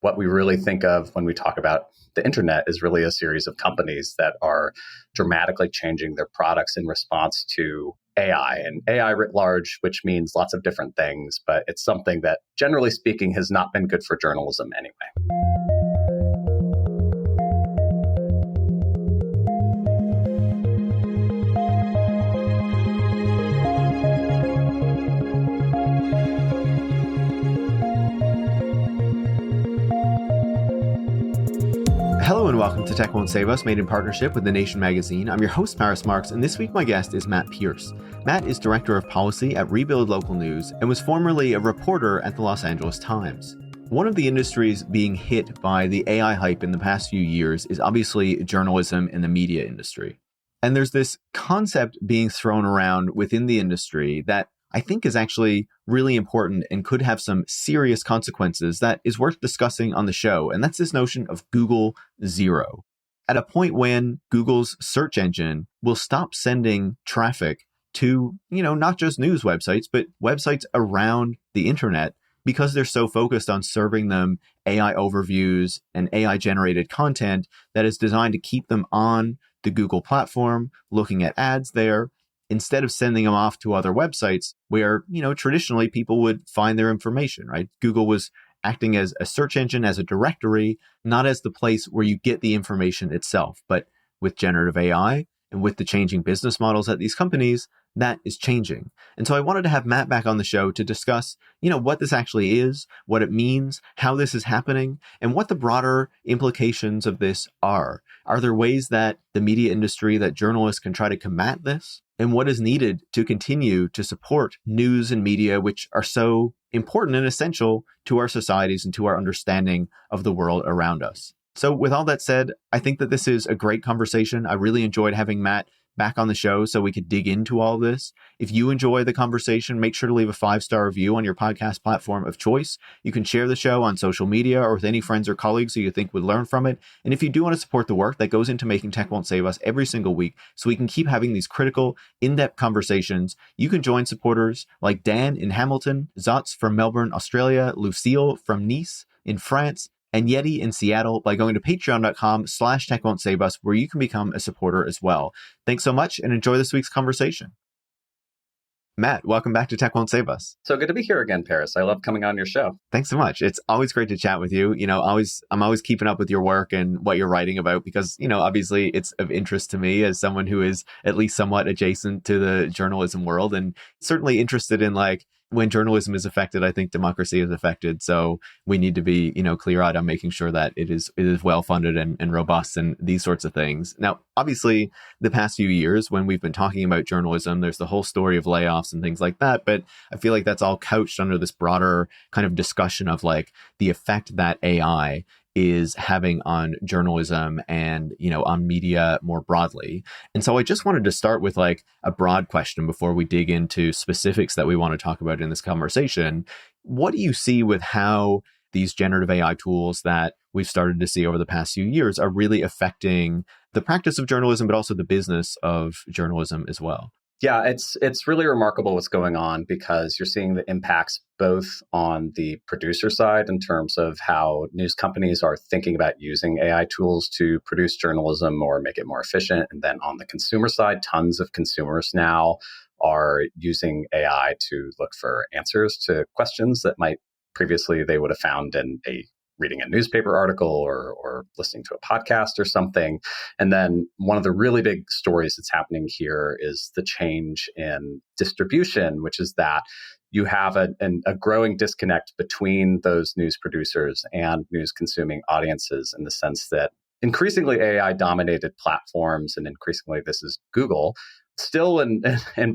what we really think of when we talk about the internet is really a series of companies that are dramatically changing their products in response to AI and AI writ large, which means lots of different things, but it's something that generally speaking has not been good for journalism anyway. Hello and welcome to Tech Won't Save Us, made in partnership with The Nation magazine. I'm your host, Pearce, and this week my guest is Matt Pearce. Matt is Director of Policy at Rebuild Local News and was formerly a reporter at the Los Angeles Times. One of the industries being hit by the AI hype in the past few years is obviously journalism and the media industry. And there's this concept being thrown around within the industry that I think is actually really important and could have some serious consequences that is worth discussing on the show. And that's this notion of Google Zero. At a point when Google's search engine will stop sending traffic to, not just news websites, but websites around the internet because they're so focused on serving them AI overviews and AI generated content that is designed to keep them on the Google platform, looking at ads there, instead of sending them off to other websites where, traditionally people would find their information, right? Google was acting as a search engine, as a directory, not as the place where you get the information itself. But with generative AI and with the changing business models at these companies, that is changing. And so I wanted to have Matt back on the show to discuss, what this actually is, what it means, how this is happening, and what the broader implications of this are. Are there ways that the media industry, that journalists can try to combat this? And what is needed to continue to support news and media, which are so important and essential to our societies and to our understanding of the world around us? So with all that said, I think that this is a great conversation. I really enjoyed having Matt back on the show so we could dig into all of this. If you enjoy the conversation, make sure to leave a 5-star review on your podcast platform of choice. You can share the show on social media or with any friends or colleagues who you think would learn from it. And if you do want to support the work that goes into making Tech Won't Save Us every single week so we can keep having these critical, in-depth conversations, you can join supporters like Dan in Hamilton, Zotz from Melbourne, Australia, Lucille from Nice in France, and Yeti in Seattle by going to patreon.com/Tech Won't Save Us, where you can become a supporter as well. Thanks so much and enjoy this week's conversation. Matt, welcome back to Tech Won't Save Us. So good to be here again, Pearce. I love coming on your show. Thanks so much. It's always great to chat with you. I'm always keeping up with your work and what you're writing about because, obviously it's of interest to me as someone who is at least somewhat adjacent to the journalism world and certainly interested in when journalism is affected, I think democracy is affected. So we need to be, clear-eyed on making sure that it is well-funded and robust and these sorts of things. Now, obviously, the past few years when we've been talking about journalism, there's the whole story of layoffs and things like that. But I feel like that's all couched under this broader kind of discussion of the effect that AI is having on journalism and, on media more broadly. And so I just wanted to start with a broad question before we dig into specifics that we want to talk about in this conversation. What do you see with how these generative AI tools that we've started to see over the past few years are really affecting the practice of journalism, but also the business of journalism as well? Yeah, it's really remarkable what's going on because you're seeing the impacts both on the producer side in terms of how news companies are thinking about using AI tools to produce journalism or make it more efficient. And then on the consumer side, tons of consumers now are using AI to look for answers to questions that might previously they would have found in reading a newspaper article or listening to a podcast or something. And then one of the really big stories that's happening here is the change in distribution, which is that you have a growing disconnect between those news producers and news consuming audiences in the sense that increasingly AI dominated platforms, and increasingly this is Google, still and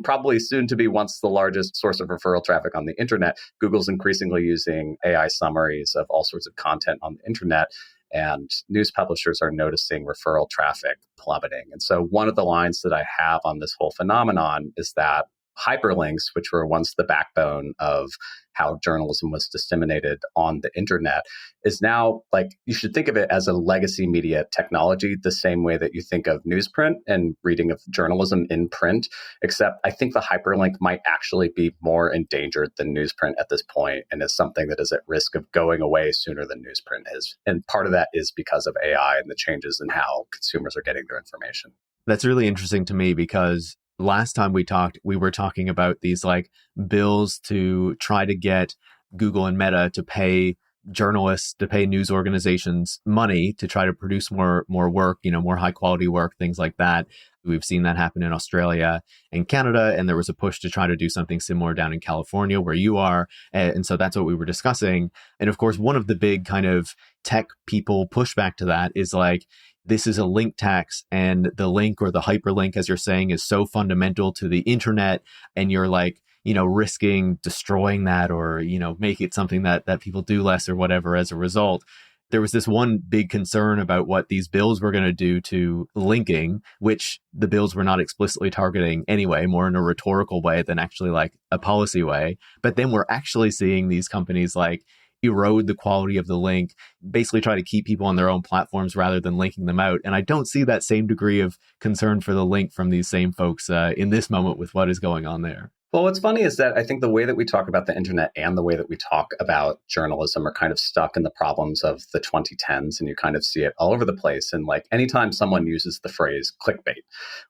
probably soon to be once the largest source of referral traffic on the internet. Google's increasingly using AI summaries of all sorts of content on the internet, and news publishers are noticing referral traffic plummeting. And so one of the lines that I have on this whole phenomenon is that hyperlinks, which were once the backbone of how journalism was disseminated on the internet, is now like, you should think of it as a legacy media technology, the same way that you think of newsprint and reading of journalism in print, except I think the hyperlink might actually be more endangered than newsprint at this point, and is something that is at risk of going away sooner than newsprint is. And part of that is because of AI and the changes in how consumers are getting their information. That's really interesting to me because last time we talked, we were talking about these like bills to try to get Google and Meta to pay journalists, to pay news organizations money to try to produce more work, more high quality work, things like that. We've seen that happen in Australia and Canada, and there was a push to try to do something similar down in California where you are. And so that's what we were discussing. And of course, one of the big kind of tech people pushback to that is like, this is a link tax, and the link or the hyperlink, as you're saying, is so fundamental to the internet, and you're like, risking destroying that or, make it something that people do less or whatever as a result. There was this one big concern about what these bills were going to do to linking, which the bills were not explicitly targeting anyway, more in a rhetorical way than actually like a policy way. But then we're actually seeing these companies like erode the quality of the link, basically try to keep people on their own platforms rather than linking them out. And I don't see that same degree of concern for the link from these same folks in this moment with what is going on there. Well, what's funny is that I think the way that we talk about the internet and the way that we talk about journalism are kind of stuck in the problems of the 2010s, and you kind of see it all over the place. And like anytime someone uses the phrase clickbait,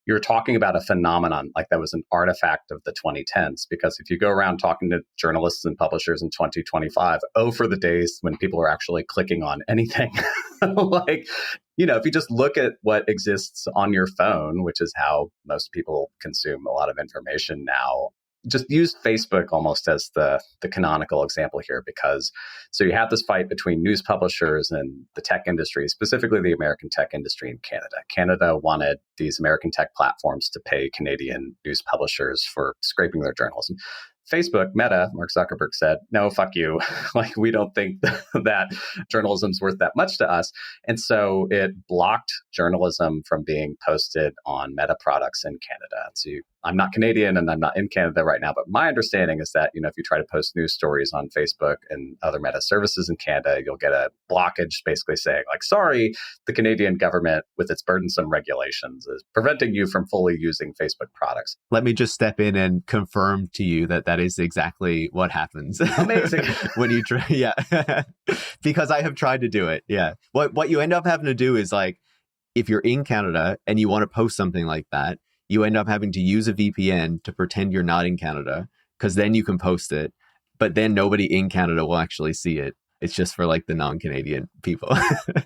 you're talking about a phenomenon like that was an artifact of the 2010s. Because if you go around talking to journalists and publishers in 2025, for the days when people are actually clicking on anything. Like, if you just look at what exists on your phone, which is how most people consume a lot of information now, just use Facebook almost as the canonical example here, because so you have this fight between news publishers and the tech industry, specifically the American tech industry in Canada. Canada wanted these American tech platforms to pay Canadian news publishers for scraping their journalism. Facebook, Meta, Mark Zuckerberg said, no, fuck you. Like, we don't think that journalism's worth that much to us. And so it blocked journalism from being posted on Meta products in Canada. So I'm not Canadian and I'm not in Canada right now, but my understanding is that, if you try to post news stories on Facebook and other Meta services in Canada, you'll get a blockage basically saying like, sorry, the Canadian government with its burdensome regulations is preventing you from fully using Facebook products. Let me just step in and confirm to you that is exactly what happens. Amazing. When you try, yeah. Because I have tried to do it. Yeah. What you end up having to do is like, if you're in Canada and you want to post something like that, you end up having to use a VPN to pretend you're not in Canada, because then you can post it, but then nobody in Canada will actually see it. It's just for like the non-Canadian people.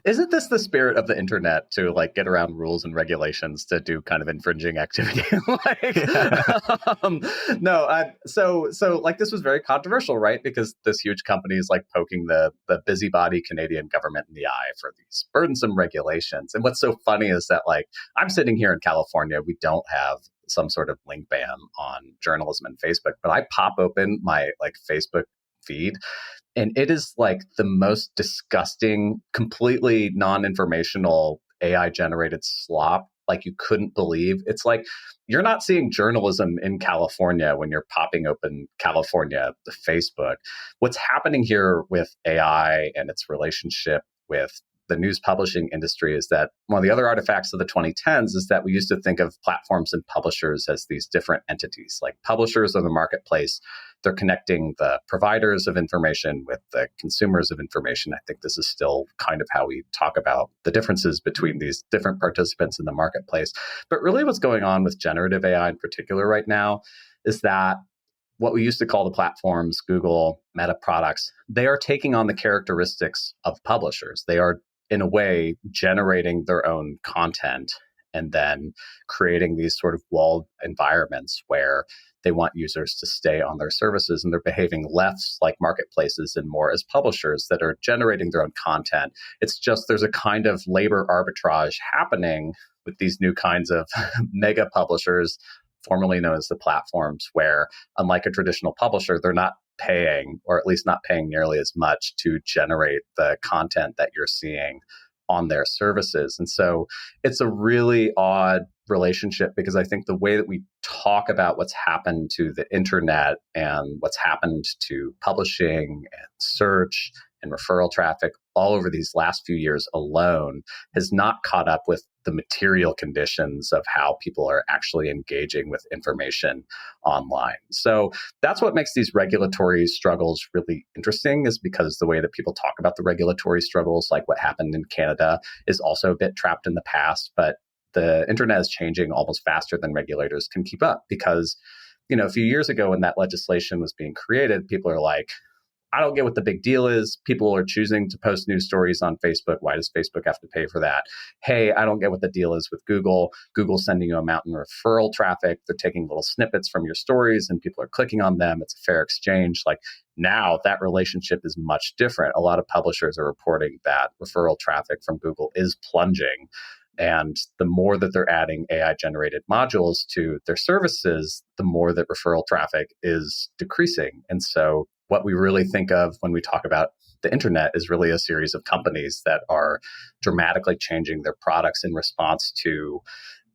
Isn't this the spirit of the internet, to like get around rules and regulations to do kind of infringing activity? So like this was very controversial, right? Because this huge company is like poking the busybody Canadian government in the eye for these burdensome regulations. And what's so funny is that like I'm sitting here in California, we don't have some sort of link ban on journalism and Facebook, but I pop open my like Facebook feed, and it is like the most disgusting, completely non-informational AI generated slop like you couldn't believe. It's like you're not seeing journalism in California when you're popping open California, the Facebook. What's happening here with AI and its relationship with the news publishing industry is that one of the other artifacts of the 2010s is that we used to think of platforms and publishers as these different entities. Like publishers are the marketplace. They're connecting the providers of information with the consumers of information. I think this is still kind of how we talk about the differences between these different participants in the marketplace. But really what's going on with generative AI in particular right now is that what we used to call the platforms, Google, Meta products, they are taking on the characteristics of publishers. They are, in a way, generating their own content and then creating these sort of walled environments where they want users to stay on their services, and they're behaving less like marketplaces and more as publishers that are generating their own content. It's just there's a kind of labor arbitrage happening with these new kinds of mega publishers, formerly known as the platforms, where unlike a traditional publisher, they're not paying, or at least not paying nearly as much to generate the content that you're seeing on their services. And so it's a really odd relationship because I think the way that we talk about what's happened to the internet and what's happened to publishing and search and referral traffic all over these last few years alone has not caught up with the material conditions of how people are actually engaging with information online. So that's what makes these regulatory struggles really interesting, is because the way that people talk about the regulatory struggles, like what happened in Canada, is also a bit trapped in the past. But the internet is changing almost faster than regulators can keep up because, a few years ago when that legislation was being created, people are like, I don't get what the big deal is. People are choosing to post news stories on Facebook. Why does Facebook have to pay for that? Hey, I don't get what the deal is with Google. Google's sending you a mountain of referral traffic. They're taking little snippets from your stories and people are clicking on them. It's a fair exchange. Like now that relationship is much different. A lot of publishers are reporting that referral traffic from Google is plunging. And the more that they're adding AI generated modules to their services, the more that referral traffic is decreasing. And so what we really think of when we talk about the internet is really a series of companies that are dramatically changing their products in response to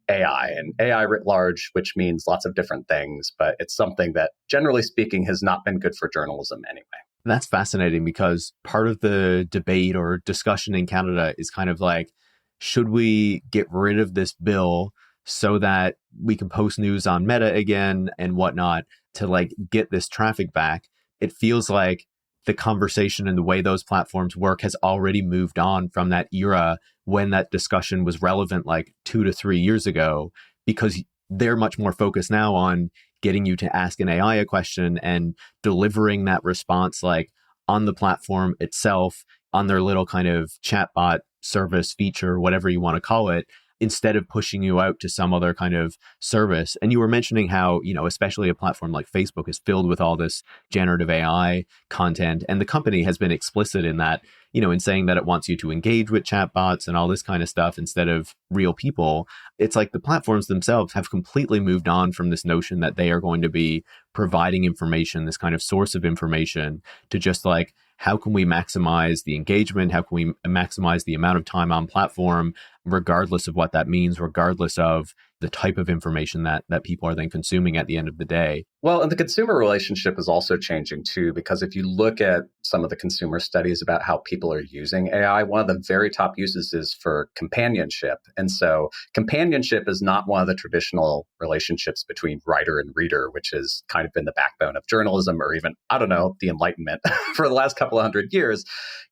AI and AI writ large, which means lots of different things. But it's something that, generally speaking, has not been good for journalism anyway. That's fascinating because part of the debate or discussion in Canada is kind of like, should we get rid of this bill so that we can post news on Meta again and whatnot to like get this traffic back? It feels like the conversation and the way those platforms work has already moved on from that era when that discussion was relevant like 2 to 3 years ago, because they're much more focused now on getting you to ask an AI a question and delivering that response like on the platform itself, on their little kind of chatbot service feature, whatever you want to call it, instead of pushing you out to some other kind of service. And you were mentioning how, especially a platform like Facebook is filled with all this generative AI content. And the company has been explicit in that, in saying that it wants you to engage with chatbots and all this kind of stuff instead of real people. It's like the platforms themselves have completely moved on from this notion that they are going to be providing information, this kind of source of information, to just like, how can we maximize the engagement? How can we maximize the amount of time on platform, regardless of what that means, regardless of the type of information that people are then consuming at the end of the day? Well, and the consumer relationship is also changing too, because if you look at some of the consumer studies about how people are using AI, one of the very top uses is for companionship. And so companionship is not one of the traditional relationships between writer and reader, which has kind of been the backbone of journalism, or even, I don't know, the Enlightenment for the last couple of hundred years.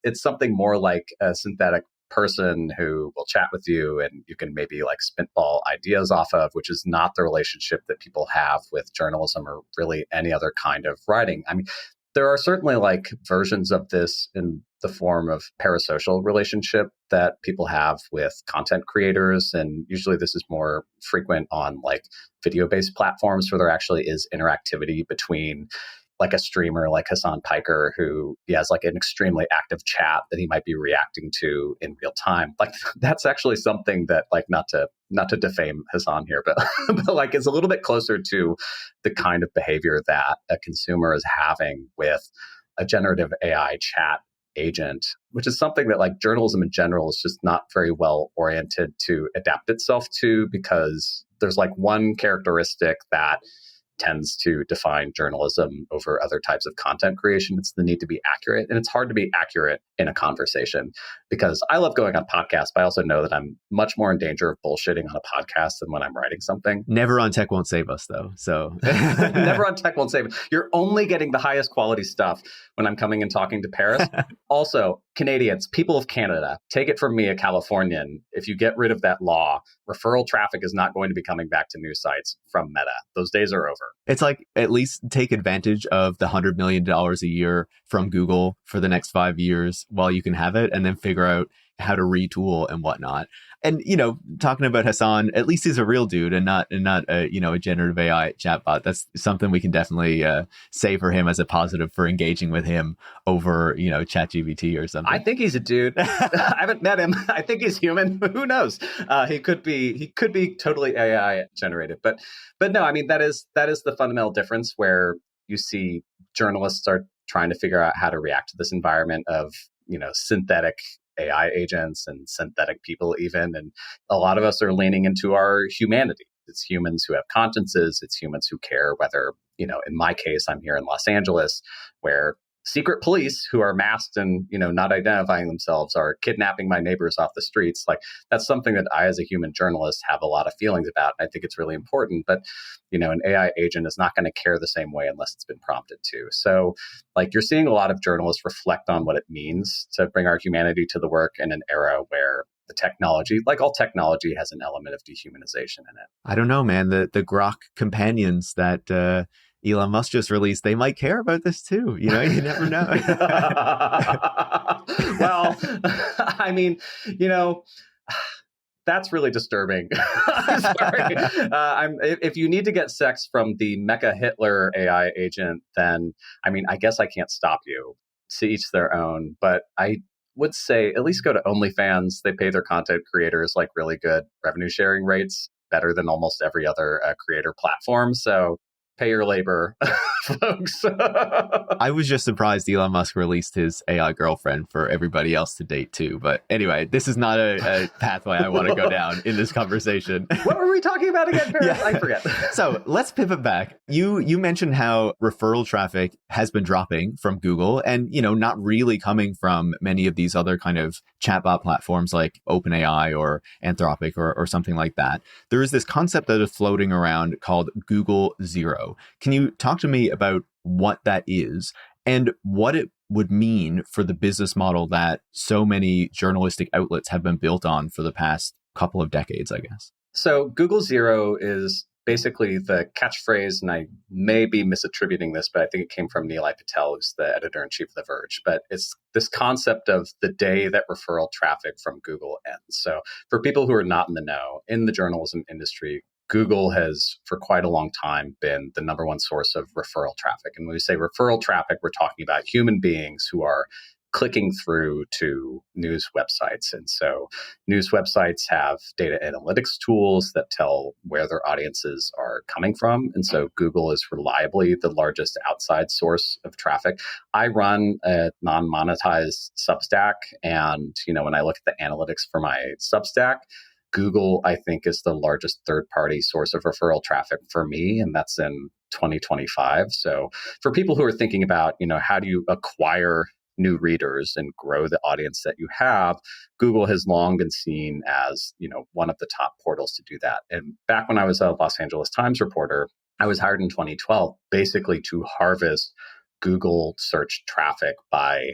It's something more like a synthetic person who will chat with you and you can maybe like spitball ideas off of, which is not the relationship that people have with journalism or really any other kind of writing. I mean, there are certainly like versions of this in the form of parasocial relationship that people have with content creators. And usually this is more frequent on like video-based platforms where there actually is interactivity between like a streamer like Hassan Piker, who he has like an extremely active chat that he might be reacting to in real time. Like that's actually something that, like, not to defame Hassan here, but but like is a little bit closer to the kind of behavior that a consumer is having with a generative AI chat agent, which is something that like journalism in general is just not very well oriented to adapt itself to, because there's like one characteristic that tends to define journalism over other types of content creation. It's the need to be accurate. And it's hard to be accurate in a conversation, because I love going on podcasts, but I also know that I'm much more in danger of bullshitting on a podcast than when I'm writing something. Never on Tech Won't Save Us, though. So never on Tech Won't Save Us. You're only getting the highest quality stuff when I'm coming and talking to Pearce. Also, Canadians, people of Canada, take it from me, a Californian. If you get rid of that law, referral traffic is not going to be coming back to news sites from Meta. Those days are over. It's like, at least take advantage of the $100 million a year from Google for the next 5 years while you can have it, and then figure out how to retool and whatnot. And, talking about Hassan, at least he's a real dude and not a generative AI chatbot. That's something we can definitely say for him as a positive for engaging with him over, ChatGPT or something. I think he's a dude. I haven't met him. I think he's human. Who knows? He could be totally AI generated. But no, I mean, that is the fundamental difference, where you see journalists are trying to figure out how to react to this environment of synthetic AI agents and synthetic people even. And a lot of us are leaning into our humanity. It's humans who have consciences. It's humans who care whether, in my case, I'm here in Los Angeles, where secret police who are masked and, not identifying themselves are kidnapping my neighbors off the streets. Like, that's something that I, as a human journalist, have a lot of feelings about. I think it's really important. But, an AI agent is not going to care the same way unless it's been prompted to. So, you're seeing a lot of journalists reflect on what it means to bring our humanity to the work in an era where the technology, like all technology, has an element of dehumanization in it. I don't know, man. The Grok companions that Elon Musk just released, they might care about this too. You never know. Well, I mean, that's really disturbing. Sorry. If you need to get sex from the Mecha Hitler AI agent, then, I guess I can't stop you. To each their own. But I would say at least go to OnlyFans. They pay their content creators really good revenue sharing rates, better than almost every other creator platform. So pay your labor, folks. I was just surprised Elon Musk released his AI girlfriend for everybody else to date too. But anyway, this is not a pathway I want to go down in this conversation. What were we talking about again, Pearce? Yeah. I forget. So let's pivot back. You mentioned how referral traffic has been dropping from Google and, not really coming from many of these other kind of chatbot platforms like OpenAI or Anthropic or something like that. There is this concept that is floating around called Google Zero. Can you talk to me about what that is and what it would mean for the business model that so many journalistic outlets have been built on for the past couple of decades, I guess? So Google Zero is basically the catchphrase, and I may be misattributing this, but I think it came from Nilay Patel, who's the editor-in-chief of The Verge. But it's this concept of the day that referral traffic from Google ends. So for people who are not in the know, in the journalism industry, Google has, for quite a long time, been the number one source of referral traffic. And when we say referral traffic, we're talking about human beings who are clicking through to news websites. And so news websites have data analytics tools that tell where their audiences are coming from. And so Google is reliably the largest outside source of traffic. I run a non-monetized Substack. And, when I look at the analytics for my Substack, Google, I think, is the largest third-party source of referral traffic for me, and that's in 2025. So for people who are thinking about, how do you acquire new readers and grow the audience that you have, Google has long been seen as, one of the top portals to do that. And back when I was a Los Angeles Times reporter, I was hired in 2012 basically to harvest Google search traffic by,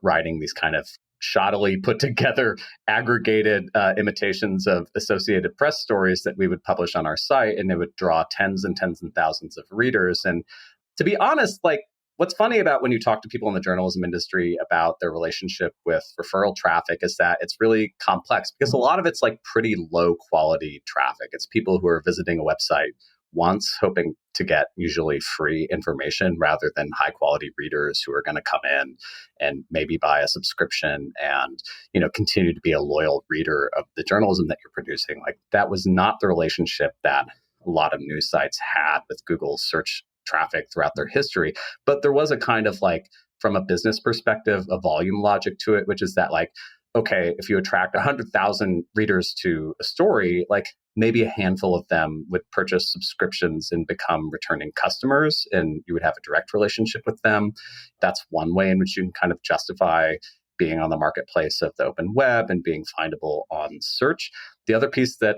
writing these kind of shoddily put together aggregated imitations of Associated Press stories that we would publish on our site, and it would draw tens and thousands of readers. And to be honest, what's funny about when you talk to people in the journalism industry about their relationship with referral traffic is that it's really complex because a lot of it's pretty low quality traffic. It's people who are visiting a website once, hoping to get usually free information rather than high quality readers who are going to come in and maybe buy a subscription and, continue to be a loyal reader of the journalism that you're producing. That was not the relationship that a lot of news sites had with Google search traffic throughout their history. But there was a kind of from a business perspective, a volume logic to it, which is that okay, if you attract 100,000 readers to a story, maybe a handful of them would purchase subscriptions and become returning customers, and you would have a direct relationship with them. That's one way in which you can kind of justify being on the marketplace of the open web and being findable on search. The other piece that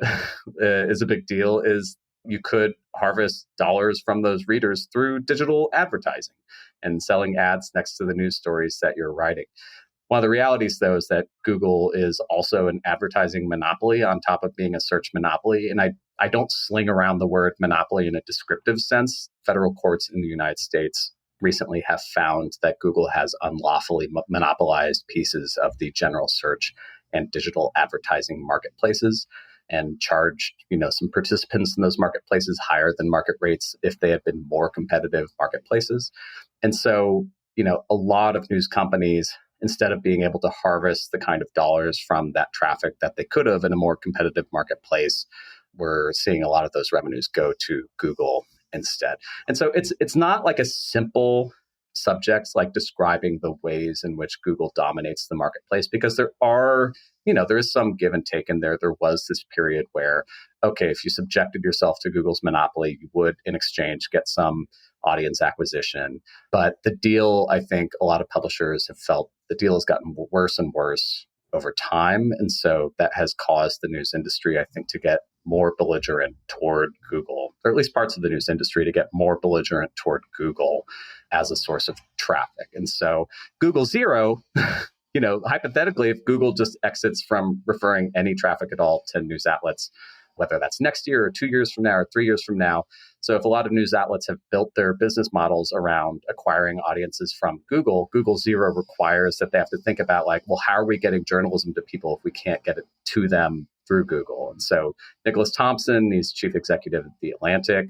is a big deal is you could harvest dollars from those readers through digital advertising and selling ads next to the news stories that you're writing. One of the realities, though, is that Google is also an advertising monopoly on top of being a search monopoly. And I don't sling around the word monopoly in a descriptive sense. Federal courts in the United States recently have found that Google has unlawfully monopolized pieces of the general search and digital advertising marketplaces and charged, some participants in those marketplaces higher than market rates if they had been more competitive marketplaces. And so, a lot of news companies, instead of being able to harvest the kind of dollars from that traffic that they could have in a more competitive marketplace, we're seeing a lot of those revenues go to Google instead. And so it's not a simple subjects like describing the ways in which Google dominates the marketplace, because there is some give and take in there. There was this period where, okay, if you subjected yourself to Google's monopoly, you would in exchange get some audience acquisition. But the deal, I think a lot of publishers have felt the deal has gotten worse and worse over time. And so that has caused the news industry, I think, to get more belligerent toward Google, or at least parts of the news industry to get more belligerent toward Google as a source of traffic. And so Google Zero, hypothetically, if Google just exits from referring any traffic at all to news outlets, whether that's next year or 2 years from now or 3 years from now. So if a lot of news outlets have built their business models around acquiring audiences from Google, Google Zero requires that they have to think about how are we getting journalism to people if we can't get it to them through Google? And so Nicholas Thompson, he's chief executive of The Atlantic,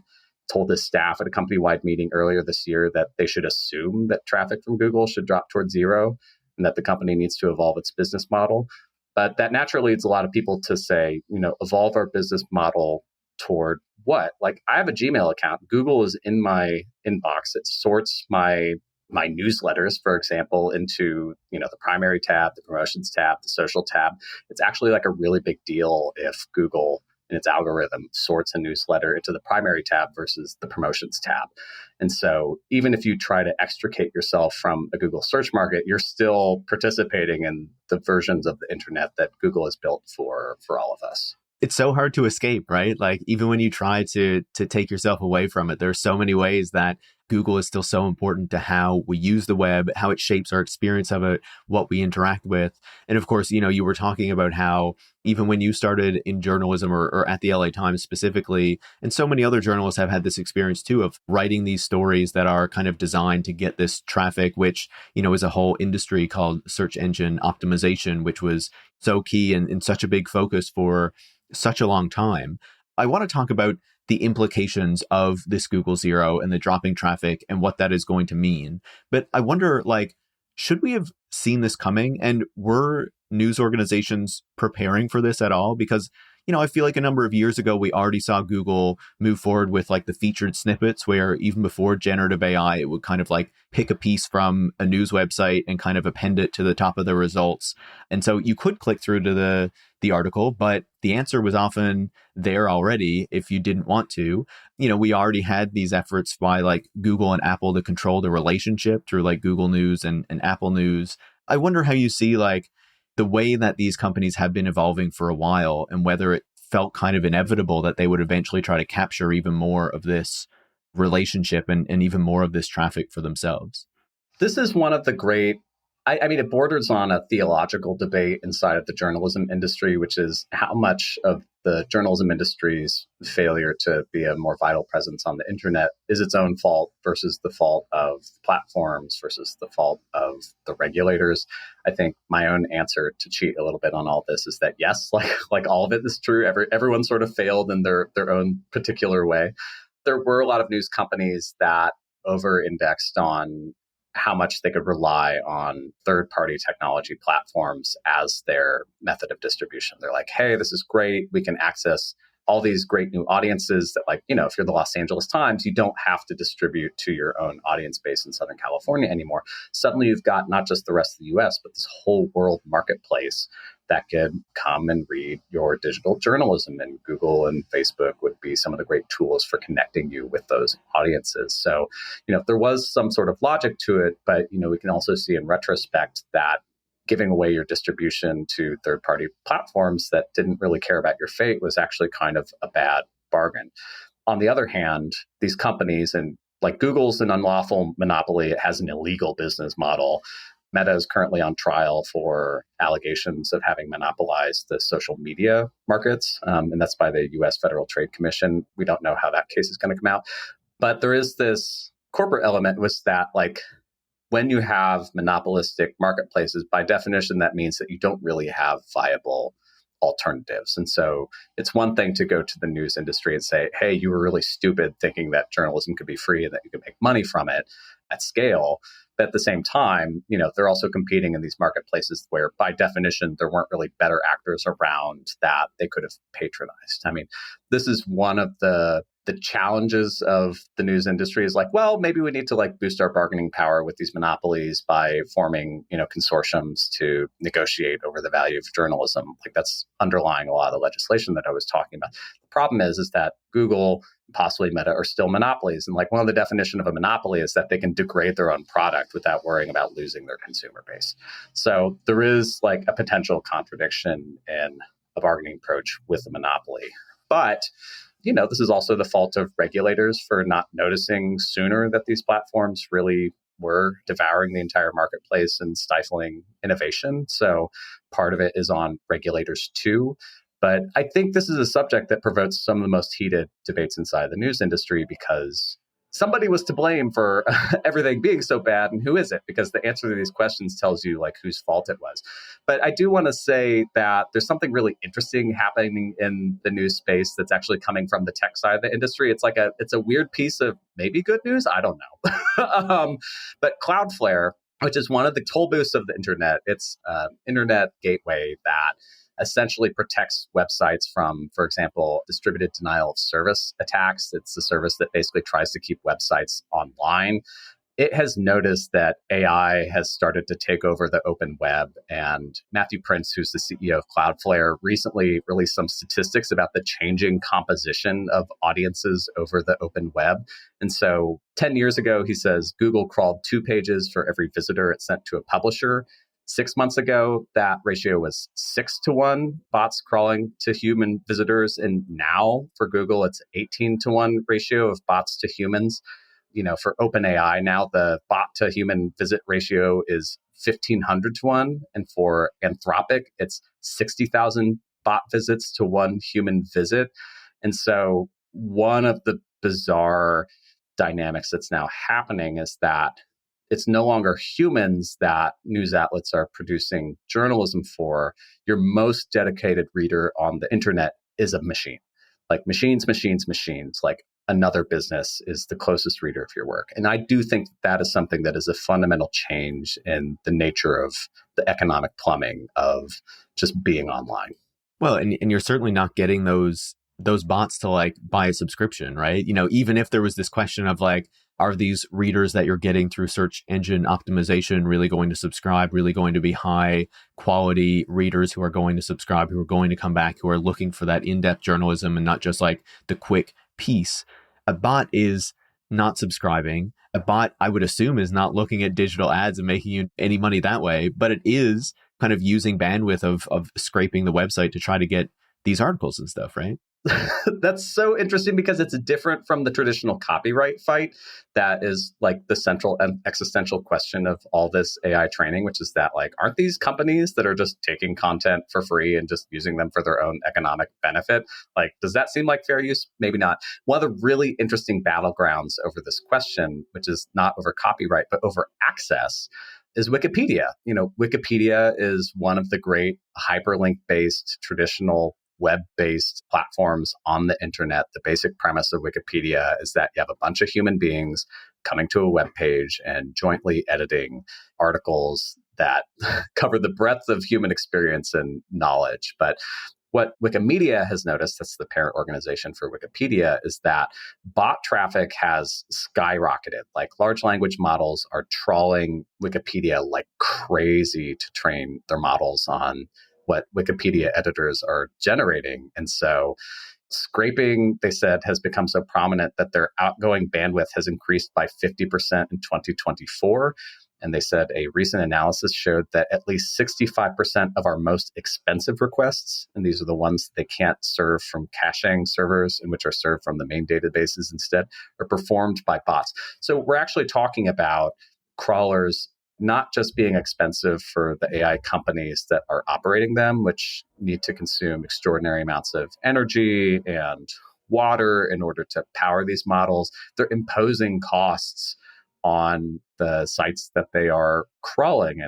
told his staff at a company-wide meeting earlier this year that they should assume that traffic from Google should drop towards zero and that the company needs to evolve its business model. But that naturally leads a lot of people to say, evolve our business model toward what? I have a Gmail account. Google is in my inbox. It sorts my newsletters, for example, into, the primary tab, the promotions tab, the social tab. It's actually a really big deal if Google in its algorithm sorts a newsletter into the primary tab versus the promotions tab. And so even if you try to extricate yourself from a Google search market, you're still participating in the versions of the internet that Google has built for all of us. It's so hard to escape, right? Even when you try to take yourself away from it, there's so many ways that Google is still so important to how we use the web, how it shapes our experience of it, what we interact with. And of course, you were talking about how even when you started in journalism or at the LA Times specifically, and so many other journalists have had this experience too of writing these stories that are kind of designed to get this traffic, which, is a whole industry called search engine optimization, which was so key and such a big focus for such a long time. I want to talk about the implications of this Google Zero and the dropping traffic and what that is going to mean. But I wonder, should we have seen this coming? And were news organizations preparing for this at all? Because, I feel like a number of years ago, we already saw Google move forward with the featured snippets, where even before generative AI, it would kind of pick a piece from a news website and kind of append it to the top of the results. And so you could click through to the article, but the answer was often there already if you didn't want to. We already had these efforts by Google and Apple to control the relationship through Google News and Apple News. I wonder how you see the way that these companies have been evolving for a while and whether it felt kind of inevitable that they would eventually try to capture even more of this relationship and even more of this traffic for themselves. This is one of the great, it borders on a theological debate inside of the journalism industry, which is how much of the journalism industry's failure to be a more vital presence on the internet is its own fault versus the fault of platforms versus the fault of the regulators. I think my own answer, to cheat a little bit on all this, is that yes, like all of it is true. Everyone sort of failed in their own particular way. There were a lot of news companies that over-indexed on how much they could rely on third-party technology platforms as their method of distribution. They're like, hey, this is great. We can access all these great new audiences that, if you're the Los Angeles Times, you don't have to distribute to your own audience base in Southern California anymore. Suddenly you've got not just the rest of the US, but this whole world marketplace that could come and read your digital journalism. And Google and Facebook would be some of the great tools for connecting you with those audiences. So, there was some sort of logic to it, but, we can also see in retrospect that giving away your distribution to third-party platforms that didn't really care about your fate was actually kind of a bad bargain. On the other hand, these companies, and Google's an unlawful monopoly, it has an illegal business model. Meta is currently on trial for allegations of having monopolized the social media markets, and that's by the U.S. Federal Trade Commission. We don't know how that case is going to come out. But there is this corporate element, was that when you have monopolistic marketplaces, by definition, that means that you don't really have viable alternatives. And so it's one thing to go to the news industry and say, hey, you were really stupid thinking that journalism could be free and that you could make money from it at scale. But at the same time, they're also competing in these marketplaces where, by definition, there weren't really better actors around that they could have patronized. This is one of the the challenges of the news industry is like, well, maybe we need to like boost our bargaining power with these monopolies by forming, consortiums to negotiate over the value of journalism. Like that's underlying a lot of the legislation that I was talking about. The problem is that Google, possibly Meta, are still monopolies. And like one of the definition of a monopoly is that they can degrade their own product without worrying about losing their consumer base. So there is like a potential contradiction in a bargaining approach with a monopoly. But this is also the fault of regulators for not noticing sooner that these platforms really were devouring the entire marketplace and stifling innovation. So part of it is on regulators too. But I think this is a subject that provokes some of the most heated debates inside the news industry because somebody was to blame for everything being so bad, and who is it? Because the answer to these questions tells you like whose fault it was. But I do want to say that there's something really interesting happening in the news space that's actually coming from the tech side of the industry. It's a weird piece of maybe good news. I don't know. But Cloudflare, which is one of the toll booths of the internet, it's an internet gateway that essentially protects websites from, for example, distributed denial of service attacks. It's a service that basically tries to keep websites online. It has noticed that AI has started to take over the open web. And Matthew Prince, who's the CEO of Cloudflare, recently released some statistics about the changing composition of audiences over the open web. And so 10 years ago, he says Google crawled 2 pages for every visitor it sent to a publisher. 6 months ago, that ratio was 6-1 bots crawling to human visitors. And now for Google, it's 18-1 ratio of bots to humans. For OpenAI, now the bot to human visit ratio is 1,500-1. And for Anthropic, it's 60,000 bot visits to 1 human visit. And so one of the bizarre dynamics that's now happening is that it's no longer humans that news outlets are producing journalism for. Your most dedicated reader on the internet is a machine. Like machines. Like another business is the closest reader of your work. And I do think that is something that is a fundamental change in the nature of the economic plumbing of just being online. Well, and you're certainly not getting those bots to like buy a subscription, right? Even if there was this question of like, are these readers that you're getting through search engine optimization really going to subscribe, really going to be high quality readers who are going to subscribe, who are going to come back, who are looking for that in-depth journalism and not just like the quick piece? A bot is not subscribing. A bot, I would assume, is not looking at digital ads and making you any money that way, but it is kind of using bandwidth of scraping the website to try to get these articles and stuff, right? That's so interesting because it's different from the traditional copyright fight that is like the central and existential question of all this AI training, which is that like, aren't these companies that are just taking content for free and just using them for their own economic benefit? Like, does that seem like fair use? Maybe not. One of the really interesting battlegrounds over this question, which is not over copyright, but over access, is Wikipedia. Wikipedia is one of the great hyperlink-based traditional web-based platforms on the internet. The basic premise of Wikipedia is that you have a bunch of human beings coming to a web page and jointly editing articles that cover the breadth of human experience and knowledge. But what Wikimedia has noticed, that's the parent organization for Wikipedia, is that bot traffic has skyrocketed. Like large language models are trawling Wikipedia like crazy to train their models on what Wikipedia editors are generating. And so scraping, they said, has become so prominent that their outgoing bandwidth has increased by 50% in 2024. And they said a recent analysis showed that at least 65% of our most expensive requests, and these are the ones they can't serve from caching servers and which are served from the main databases instead, are performed by bots. So we're actually talking about crawlers not just being expensive for the AI companies that are operating them, which need to consume extraordinary amounts of energy and water in order to power these models. They're imposing costs on the sites that they are crawling.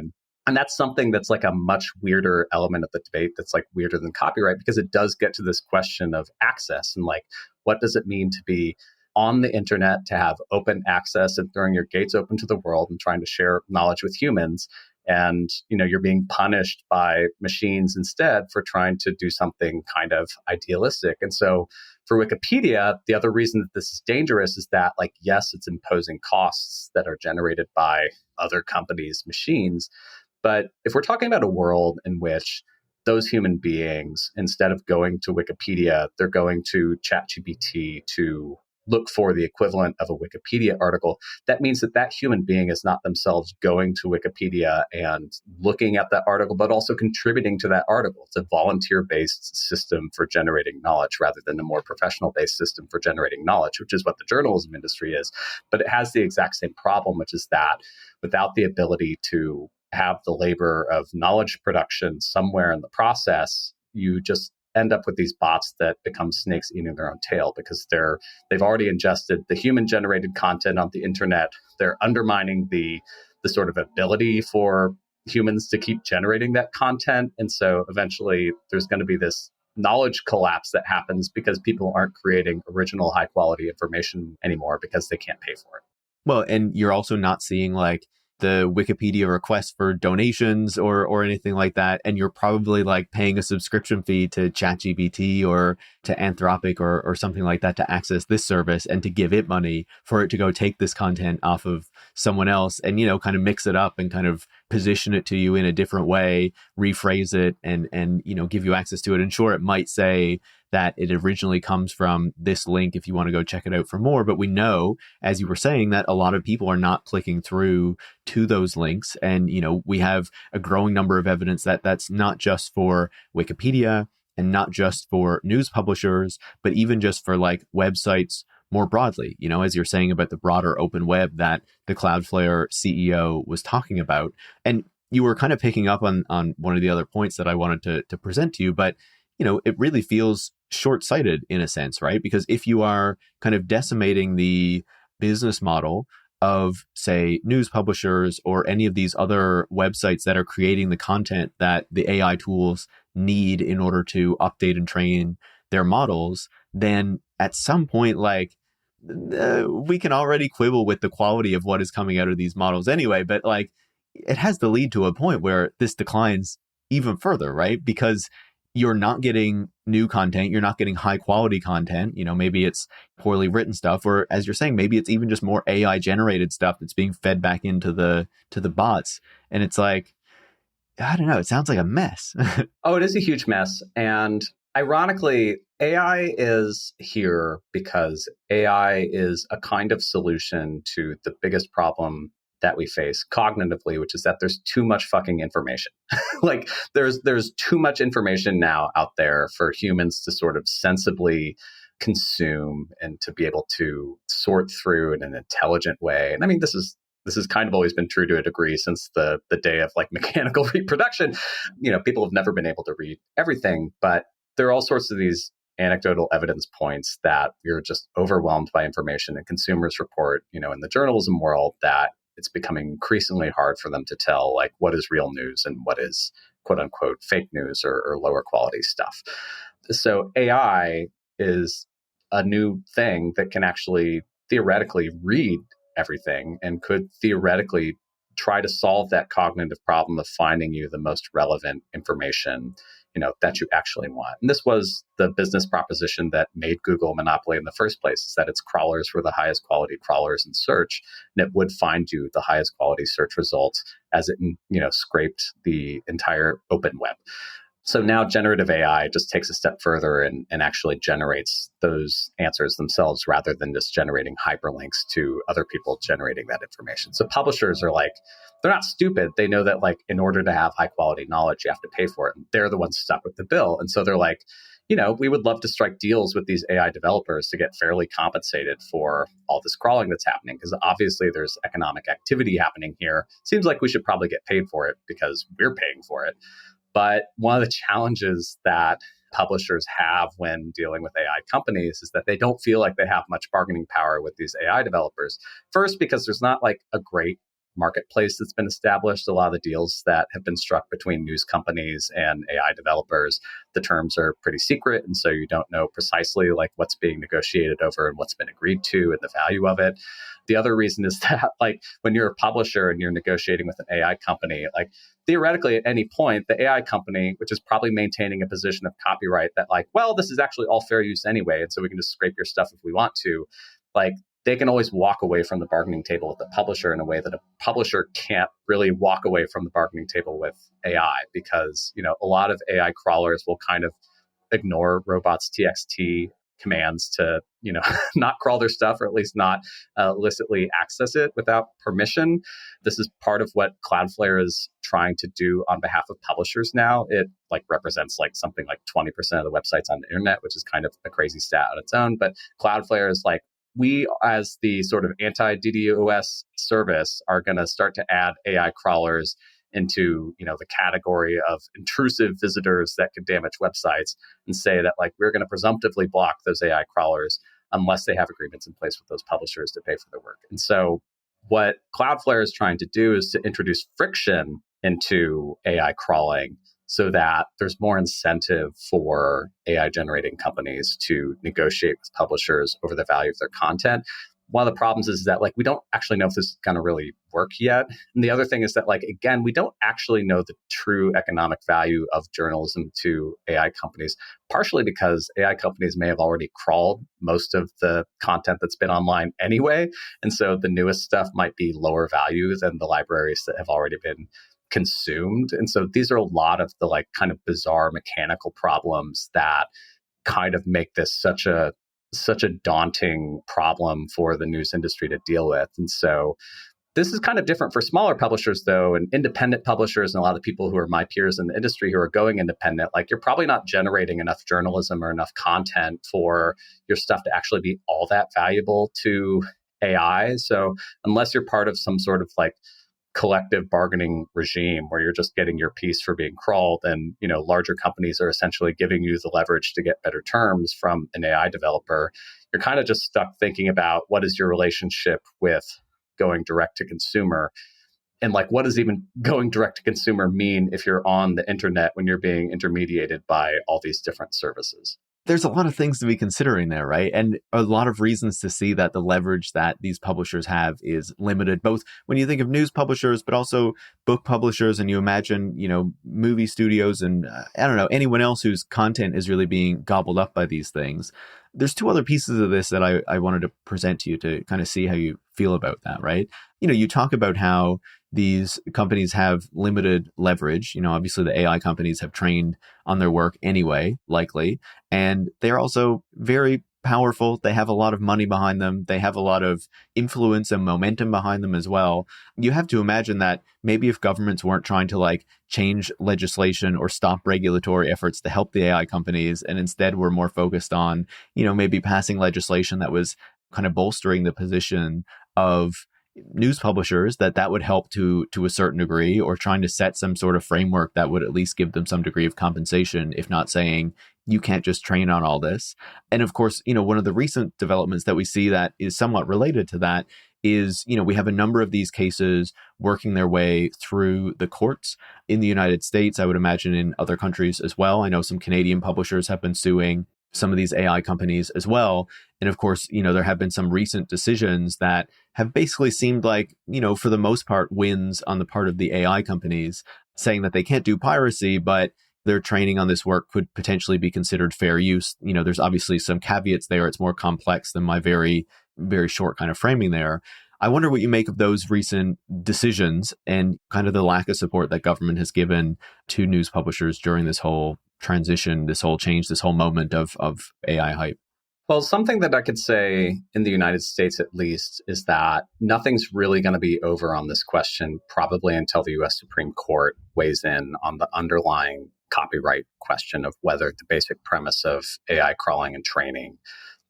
And that's something that's like a much weirder element of the debate that's like weirder than copyright, because it does get to this question of access and like, what does it mean to be on the internet, to have open access and throwing your gates open to the world and trying to share knowledge with humans. And, you're being punished by machines instead for trying to do something kind of idealistic. And so For Wikipedia, the other reason that this is dangerous is that, like, yes, it's imposing costs that are generated by other companies' machines. But if we're talking about a world in which those human beings, instead of going to Wikipedia, they're going to ChatGPT to look for the equivalent of a Wikipedia article, that means that that human being is not themselves going to Wikipedia and looking at that article, but also contributing to that article. It's a volunteer-based system for generating knowledge rather than a more professional-based system for generating knowledge, which is what the journalism industry is. But it has the exact same problem, which is that without the ability to have the labor of knowledge production somewhere in the process, you just end up with these bots that become snakes eating their own tail because they've already ingested the human generated content on the internet. They're undermining the sort of ability for humans to keep generating that content. And so eventually there's going to be this knowledge collapse that happens because people aren't creating original high quality information anymore because they can't pay for it. Well, and you're also not seeing like the Wikipedia request for donations or anything like that. And you're probably like paying a subscription fee to ChatGPT or to Anthropic or something like that to access this service and to give it money for it to go take this content off of someone else and, kind of mix it up and kind of position it to you in a different way, rephrase it and give you access to it. And sure, it might say that it originally comes from this link if you want to go check it out for more. But we know, as you were saying, that a lot of people are not clicking through to those links. And, we have a growing number of evidence that that's not just for Wikipedia and not just for news publishers, but even just for like websites more broadly, as you're saying about the broader open web that the Cloudflare CEO was talking about. And you were kind of picking up on one of the other points that I wanted to present to you, but it really feels short-sighted in a sense, right? Because if you are kind of decimating the business model of, say, news publishers or any of these other websites that are creating the content that the AI tools need in order to update and train their models, then at some point, like, we can already quibble with the quality of what is coming out of these models anyway, but like, it has to lead to a point where this declines even further, right? Because you're not getting new content. You're not getting high quality content. Maybe it's poorly written stuff, or as you're saying, maybe it's even just more AI generated stuff that's being fed back into the bots. And it's like, I don't know. It sounds like a mess. Oh, it is a huge mess. And ironically, AI is here because AI is a kind of solution to the biggest problem that we face cognitively, which is that there's too much fucking information. Like there's too much information now out there for humans to sort of sensibly consume and to be able to sort through in an intelligent way. And I mean, this has kind of always been true to a degree since the day of like mechanical reproduction. People have never been able to read everything, but there are all sorts of these anecdotal evidence points that you're just overwhelmed by information, and consumers report, in the journalism world that it's becoming increasingly hard for them to tell like what is real news and what is quote unquote fake news or lower quality stuff. So AI is a new thing that can actually theoretically read everything and could theoretically try to solve that cognitive problem of finding you the most relevant information that you actually want. And this was the business proposition that made Google a monopoly in the first place, is that its crawlers were the highest quality crawlers in search, and it would find you the highest quality search results as it, scraped the entire open web. So now generative AI just takes a step further and actually generates those answers themselves rather than just generating hyperlinks to other people generating that information. So publishers are like, they're not stupid. They know that like in order to have high quality knowledge, you have to pay for it. And they're the ones stuck with the bill. And so they're like, we would love to strike deals with these AI developers to get fairly compensated for all this crawling that's happening, because obviously there's economic activity happening here. Seems like we should probably get paid for it because we're paying for it. But one of the challenges that publishers have when dealing with AI companies is that they don't feel like they have much bargaining power with these AI developers. First, because there's not like a great marketplace that's been established. A lot of the deals that have been struck between news companies and AI developers, the terms are pretty secret. And so you don't know precisely like what's being negotiated over and what's been agreed to and the value of it. The other reason is that like when you're a publisher and you're negotiating with an AI company, like theoretically at any point, the AI company, which is probably maintaining a position of copyright that like, well, this is actually all fair use anyway. And so we can just scrape your stuff if we want to. Like they can always walk away from the bargaining table with the publisher in a way that a publisher can't really walk away from the bargaining table with AI because, you know, a lot of AI crawlers will kind of ignore robots.txt commands to, you know, not crawl their stuff or at least not illicitly access it without permission. This is part of what Cloudflare is trying to do on behalf of publishers now. It like represents like something like 20% of the websites on the internet, which is kind of a crazy stat on its own. But Cloudflare is like, we, as the sort of anti-DDoS service, are going to start to add AI crawlers into, you know, the category of intrusive visitors that could damage websites and say that like we're going to presumptively block those AI crawlers unless they have agreements in place with those publishers to pay for their work. And so what Cloudflare is trying to do is to introduce friction into AI crawling so that there's more incentive for AI generating companies to negotiate with publishers over the value of their content. One of the problems is that like we don't actually know if this is going to really work yet. And the other thing is that like, again, we don't actually know the true economic value of journalism to AI companies, partially because AI companies may have already crawled most of the content that's been online anyway. And so the newest stuff might be lower value than the libraries that have already been consumed. And so these are a lot of the like kind of bizarre mechanical problems that kind of make this such a daunting problem for the news industry to deal with. And so this is kind of different for smaller publishers, though, and independent publishers and a lot of people who are my peers in the industry who are going independent. Like you're probably not generating enough journalism or enough content for your stuff to actually be all that valuable to AI. So unless you're part of some sort of like collective bargaining regime where you're just getting your piece for being crawled, and you know larger companies are essentially giving you the leverage to get better terms from an AI developer, you're kind of just stuck thinking about what is your relationship with going direct to consumer, and like what does even going direct to consumer mean if you're on the internet when you're being intermediated by all these different services. There's a lot of things to be considering there, right? And a lot of reasons to see that the leverage that these publishers have is limited, both when you think of news publishers, but also book publishers. And you imagine, you know, movie studios and I don't know, anyone else whose content is really being gobbled up by these things. There's two other pieces of this that I wanted to present to you to kind of see how you feel about that, right? You know, you talk about how these companies have limited leverage. You know, obviously the AI companies have trained on their work anyway, likely, and they're also very powerful. They have a lot of money behind them. They have a lot of influence and momentum behind them as well. You have to imagine that maybe if governments weren't trying to like change legislation or stop regulatory efforts to help the AI companies, and instead were more focused on, you know, maybe passing legislation that was kind of bolstering the position of news publishers, that would help to a certain degree, or trying to set some sort of framework that would at least give them some degree of compensation, if not saying you can't just train on all this. And of course, you know, one of the recent developments that we see that is somewhat related to that is, you know, we have a number of these cases working their way through the courts in the United States. I would imagine in other countries as well. I know some Canadian publishers have been suing some of these AI companies as well. And of course, you know, there have been some recent decisions that have basically seemed like, you know, for the most part, wins on the part of the AI companies, saying that they can't do piracy, but their training on this work could potentially be considered fair use. You know, there's obviously some caveats there. It's more complex than my very, very short kind of framing there. I wonder what you make of those recent decisions and kind of the lack of support that government has given to news publishers during this whole transition, this whole change, this whole moment of AI hype. Well, something that I could say in the United States, at least, is that nothing's really going to be over on this question, probably until the U.S. Supreme Court weighs in on the underlying copyright question of whether the basic premise of AI crawling and training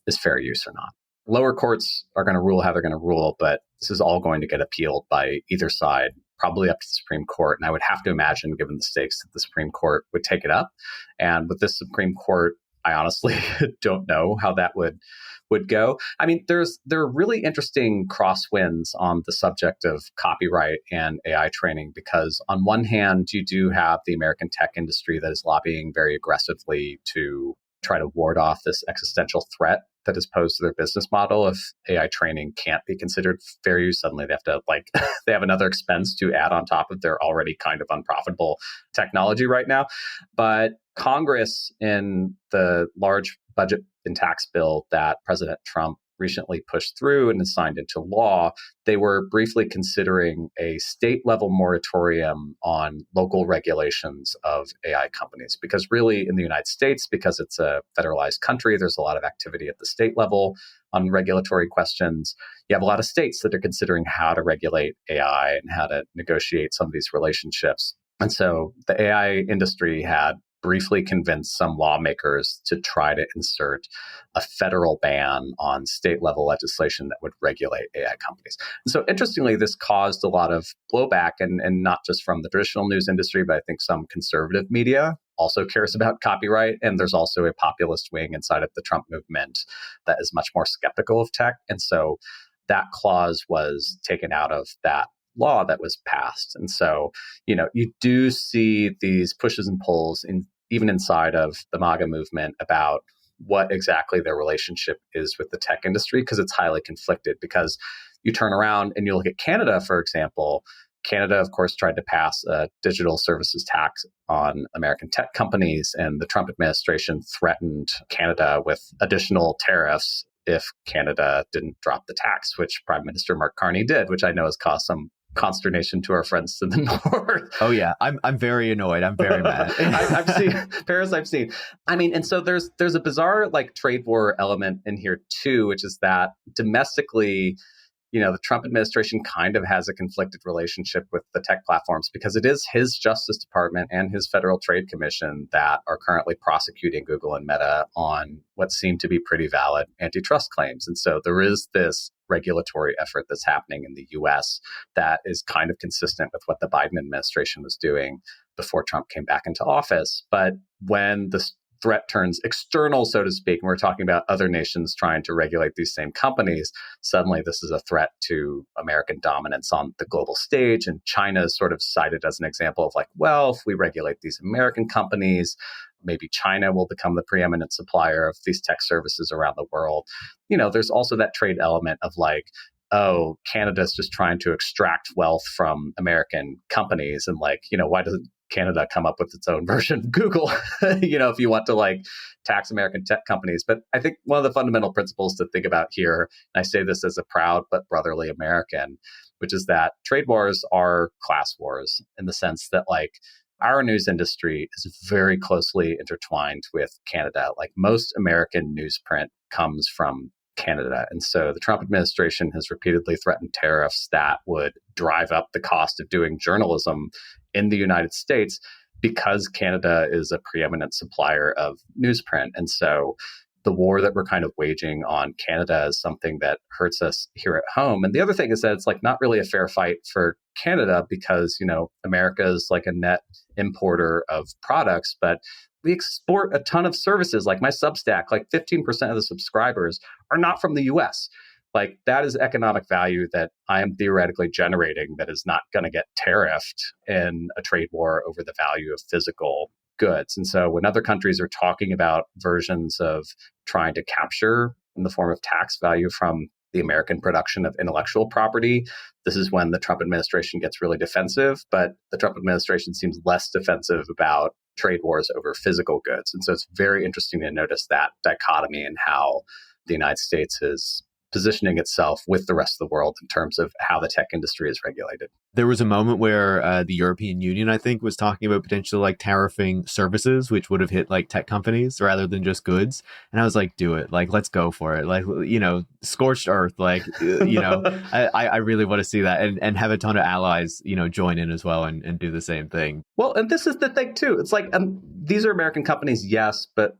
is fair use or not. Lower courts are going to rule how they're going to rule, but this is all going to get appealed by either side, probably up to the Supreme Court. And I would have to imagine, given the stakes, that the Supreme Court would take it up. And with this Supreme Court, I honestly don't know how that would go. I mean, there are really interesting crosswinds on the subject of copyright and AI training, because on one hand, you do have the American tech industry that is lobbying very aggressively to try to ward off this existential threat that is posed to their business model. If AI training can't be considered fair use, suddenly they have to they have another expense to add on top of their already kind of unprofitable technology right now. But Congress, in the large budget and tax bill that President Trump recently pushed through and is signed into law, they were briefly considering a state level moratorium on local regulations of AI companies. Because really in the United States, because it's a federalized country, there's a lot of activity at the state level on regulatory questions. You have a lot of states that are considering how to regulate AI and how to negotiate some of these relationships. And so the AI industry had briefly convinced some lawmakers to try to insert a federal ban on state level legislation that would regulate AI companies. And so interestingly, this caused a lot of blowback, and not just from the traditional news industry, but I think some conservative media also cares about copyright. And there's also a populist wing inside of the Trump movement that is much more skeptical of tech. And so that clause was taken out of that law that was passed. And so, you do see these pushes and pulls even inside of the MAGA movement about what exactly their relationship is with the tech industry, because it's highly conflicted. Because you turn around and you look at Canada, for example. Canada, of course, tried to pass a digital services tax on American tech companies, and the Trump administration threatened Canada with additional tariffs if Canada didn't drop the tax, which Prime Minister Mark Carney did, which I know has caused some consternation to our friends to the north. Oh yeah, I'm very annoyed. I'm very mad. I've seen Pearce. I've seen. I mean, and so there's a bizarre trade war element in here too, which is that domestically, the Trump administration kind of has a conflicted relationship with the tech platforms, because it is his Justice Department and his Federal Trade Commission that are currently prosecuting Google and Meta on what seem to be pretty valid antitrust claims. And so there is this regulatory effort that's happening in the US that is kind of consistent with what the Biden administration was doing before Trump came back into office. But when the threat turns external, so to speak, and we're talking about other nations trying to regulate these same companies, suddenly this is a threat to American dominance on the global stage. And China is sort of cited as an example of if we regulate these American companies, maybe China will become the preeminent supplier of these tech services around the world. There's also that trade element of Canada's just trying to extract wealth from American companies. And why doesn't Canada come up with its own version of Google, if you want to tax American tech companies. But I think one of the fundamental principles to think about here, and I say this as a proud but brotherly American, which is that trade wars are class wars in the sense that our news industry is very closely intertwined with Canada. Most American newsprint comes from Canada. And so the Trump administration has repeatedly threatened tariffs that would drive up the cost of doing journalism in the United States, because Canada is a preeminent supplier of newsprint. And so the war that we're kind of waging on Canada is something that hurts us here at home. And the other thing is that it's not really a fair fight for Canada, because, America is a net importer of products, but we export a ton of services. My Substack, 15% of the subscribers are not from the US. That is economic value that I am theoretically generating that is not going to get tariffed in a trade war over the value of physical goods. And so when other countries are talking about versions of trying to capture in the form of tax value from the American production of intellectual property, this is when the Trump administration gets really defensive. But the Trump administration seems less defensive about trade wars over physical goods. And so it's very interesting to notice that dichotomy in how the United States is positioning itself with the rest of the world in terms of how the tech industry is regulated. There was a moment where the European Union, I think, was talking about potentially tariffing services, which would have hit tech companies rather than just goods. And I was do it. Let's go for it. Scorched earth. I really want to see that and have a ton of allies, join in as well and do the same thing. Well, and this is the thing too. It's these are American companies, yes, but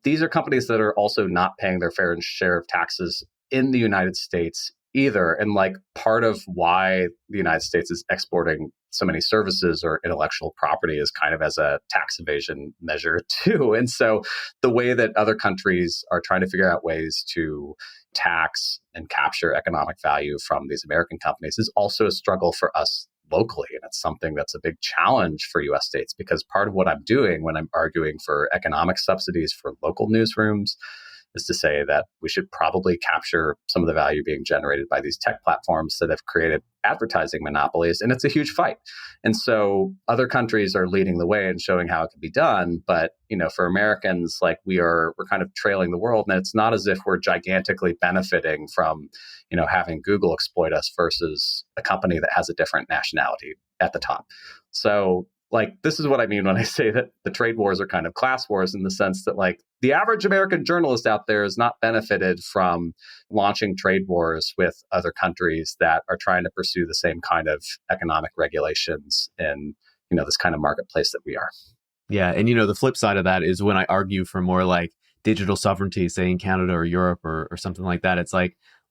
these are companies that are also not paying their fair share of taxes in the United States either. And part of why the United States is exporting so many services or intellectual property is kind of as a tax evasion measure too. And so the way that other countries are trying to figure out ways to tax and capture economic value from these American companies is also a struggle for us locally. And it's something that's a big challenge for US states, because part of what I'm doing when I'm arguing for economic subsidies for local newsrooms is to say that we should probably capture some of the value being generated by these tech platforms that have created advertising monopolies. And it's a huge fight. And so other countries are leading the way and showing how it can be done. But, for Americans, like we're kind of trailing the world. And it's not as if we're gigantically benefiting from, having Google exploit us versus a company that has a different nationality at the top. So this is what I mean when I say that the trade wars are kind of class wars, in the sense that the average American journalist out there is not benefited from launching trade wars with other countries that are trying to pursue the same kind of economic regulations in, this kind of marketplace that we are. Yeah. And, the flip side of that is when I argue for more digital sovereignty, say in Canada or Europe or something like that, it's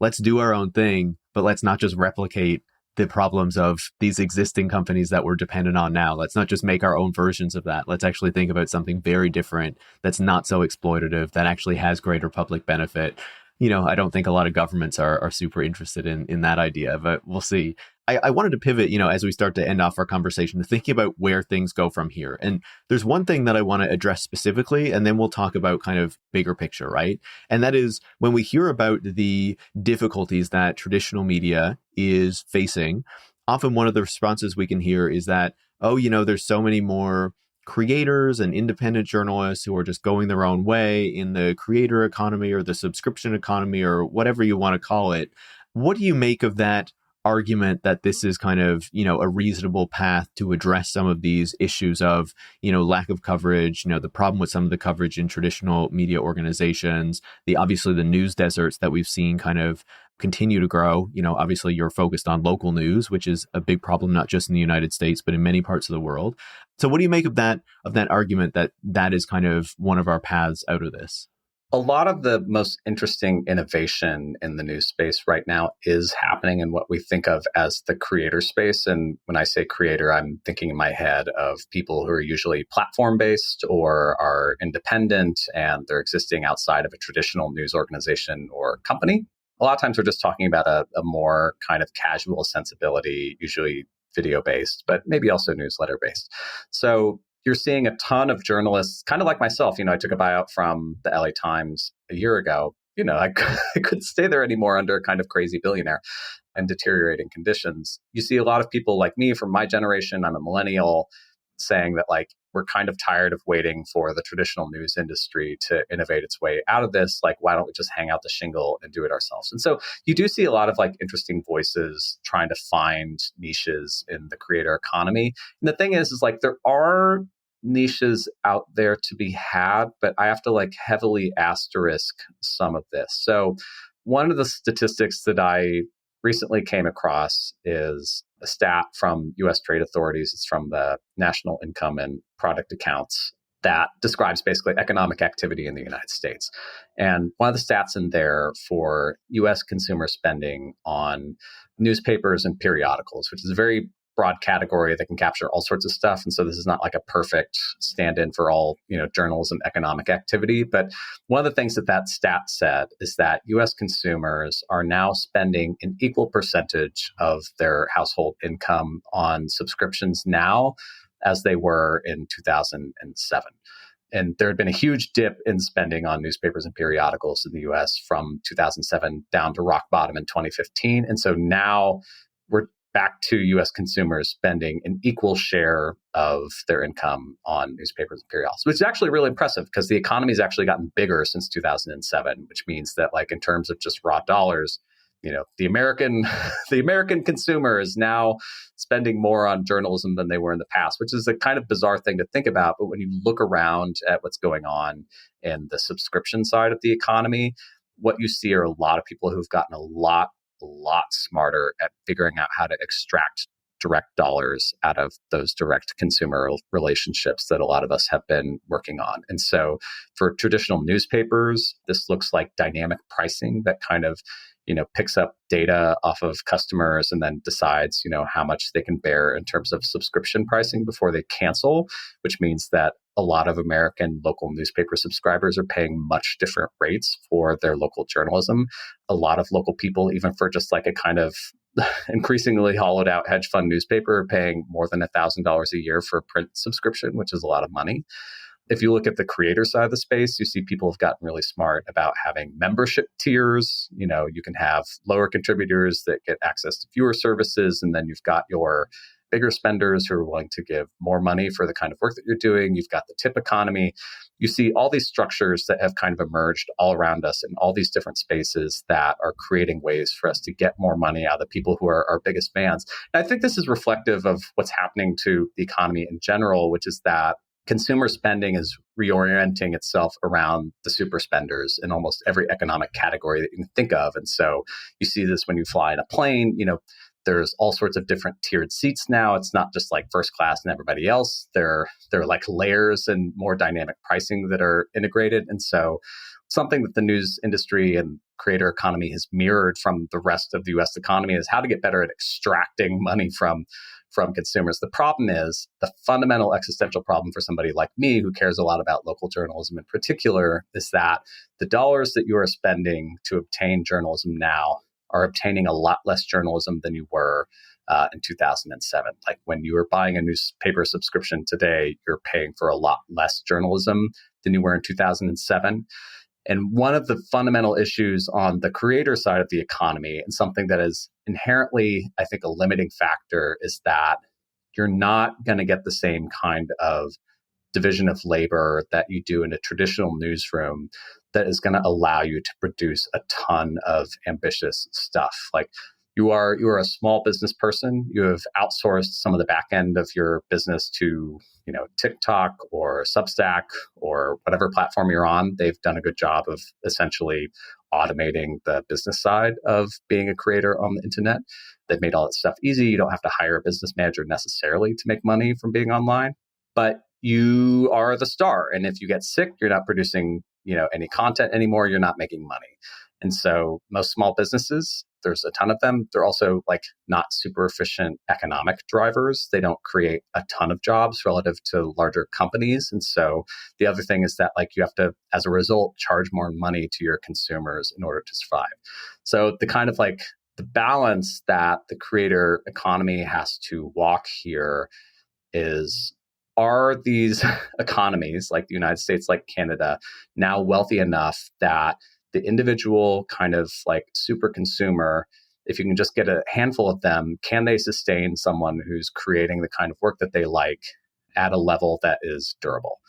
let's do our own thing, but let's not just replicate the problems of these existing companies that we're dependent on now. Let's not just make our own versions of that. Let's actually think about something very different that's not so exploitative, that actually has greater public benefit. I don't think a lot of governments are super interested in that idea, but we'll see. I wanted to pivot, as we start to end off our conversation, to thinking about where things go from here. And there's one thing that I want to address specifically, and then we'll talk about kind of bigger picture, right? And that is when we hear about the difficulties that traditional media is facing, often one of the responses we can hear is that, there's so many more creators and independent journalists who are just going their own way in the creator economy or the subscription economy or whatever you want to call it. What do you make of that argument that this is kind of, a reasonable path to address some of these issues of, lack of coverage, the problem with some of the coverage in traditional media organizations, obviously the news deserts that we've seen kind of continue to grow. Obviously you're focused on local news, which is a big problem, not just in the United States, but in many parts of the world. So what do you make of that argument that is kind of one of our paths out of this? A lot of the most interesting innovation in the news space right now is happening in what we think of as the creator space. And when I say creator, I'm thinking in my head of people who are usually platform-based or are independent and they're existing outside of a traditional news organization or company. A lot of times we're just talking about a more kind of casual sensibility, usually video-based, but maybe also newsletter-based. So you're seeing a ton of journalists, kind of like myself. I took a buyout from the LA Times a year ago. I couldn't stay there anymore under a kind of crazy billionaire and deteriorating conditions. You see a lot of people like me from my generation, I'm a millennial, saying that we're kind of tired of waiting for the traditional news industry to innovate its way out of this. Why don't we just hang out the shingle and do it ourselves? And so you do see a lot of interesting voices trying to find niches in the creator economy. And the thing is there are niches out there to be had, but I have to heavily asterisk some of this. So one of the statistics that I recently came across is a stat from US trade authorities. It's from the National Income and Product Accounts that describes basically economic activity in the United States. And one of the stats in there for US consumer spending on newspapers and periodicals, which is a very broad category that can capture all sorts of stuff. And so this is not a perfect stand-in for all, journalism, economic activity. But one of the things that stat said is that US consumers are now spending an equal percentage of their household income on subscriptions now as they were in 2007. And there had been a huge dip in spending on newspapers and periodicals in the US from 2007 down to rock bottom in 2015. And so now we're back to US consumers spending an equal share of their income on newspapers and periodicals, which is actually really impressive because the economy has actually gotten bigger since 2007, which means that in terms of just raw dollars, the American consumer is now spending more on journalism than they were in the past, which is a kind of bizarre thing to think about. But when you look around at what's going on in the subscription side of the economy, what you see are a lot of people who've gotten a lot smarter at figuring out how to extract direct dollars out of those direct consumer relationships that a lot of us have been working on. And so for traditional newspapers, this looks like dynamic pricing that kind of picks up data off of customers and then decides, how much they can bear in terms of subscription pricing before they cancel, which means that a lot of American local newspaper subscribers are paying much different rates for their local journalism. A lot of local people, even for just like a kind of increasingly hollowed out hedge fund newspaper, are paying more than $1,000 a year for a print subscription, which is a lot of money. If you look at the creator side of the space, you see people have gotten really smart about having membership tiers. You can have lower contributors that get access to fewer services, and then you've got your bigger spenders who are willing to give more money for the kind of work that you're doing. You've got the tip economy. You see all these structures that have kind of emerged all around us in all these different spaces that are creating ways for us to get more money out of the people who are our biggest fans. And I think this is reflective of what's happening to the economy in general, which is that consumer spending is reorienting itself around the super spenders in almost every economic category that you can think of. And so you see this when you fly in a plane. There's all sorts of different tiered seats now. It's not just like first class and everybody else. There are like layers and more dynamic pricing that are integrated. And so something that the news industry and creator economy has mirrored from the rest of the US economy is how to get better at extracting money from consumers. The problem is the fundamental existential problem for somebody like me who cares a lot about local journalism in particular is that the dollars that you are spending to obtain journalism now are obtaining a lot less journalism than you were in 2007. Like when you were buying a newspaper subscription today, you're paying for a lot less journalism than you were in 2007. And one of the fundamental issues on the creator side of the economy, and something that is inherently, I think, a limiting factor, is that you're not going to get the same kind of division of labor that you do in a traditional newsroom that is going to allow you to produce a ton of ambitious stuff. Like you are a small business person. You have outsourced some of the back end of your business to, TikTok or Substack or whatever platform you're on. They've done a good job of essentially automating the business side of being a creator on the internet. They've made all that stuff easy. You don't have to hire a business manager necessarily to make money from being online, but you are the star. And if you get sick, you're not producing, any content anymore. You're not making money. And so most small businesses, there's a ton of them. They're also like not super efficient economic drivers. They don't create a ton of jobs relative to larger companies. And so the other thing is that like you have to, as a result, charge more money to your consumers in order to survive. So the kind of like the balance that the creator economy has to walk here is, are these economies like the United States, like Canada, now wealthy enough that the individual kind of like super consumer, if you can just get a handful of them, can they sustain someone who's creating the kind of work that they like at a level that is durable?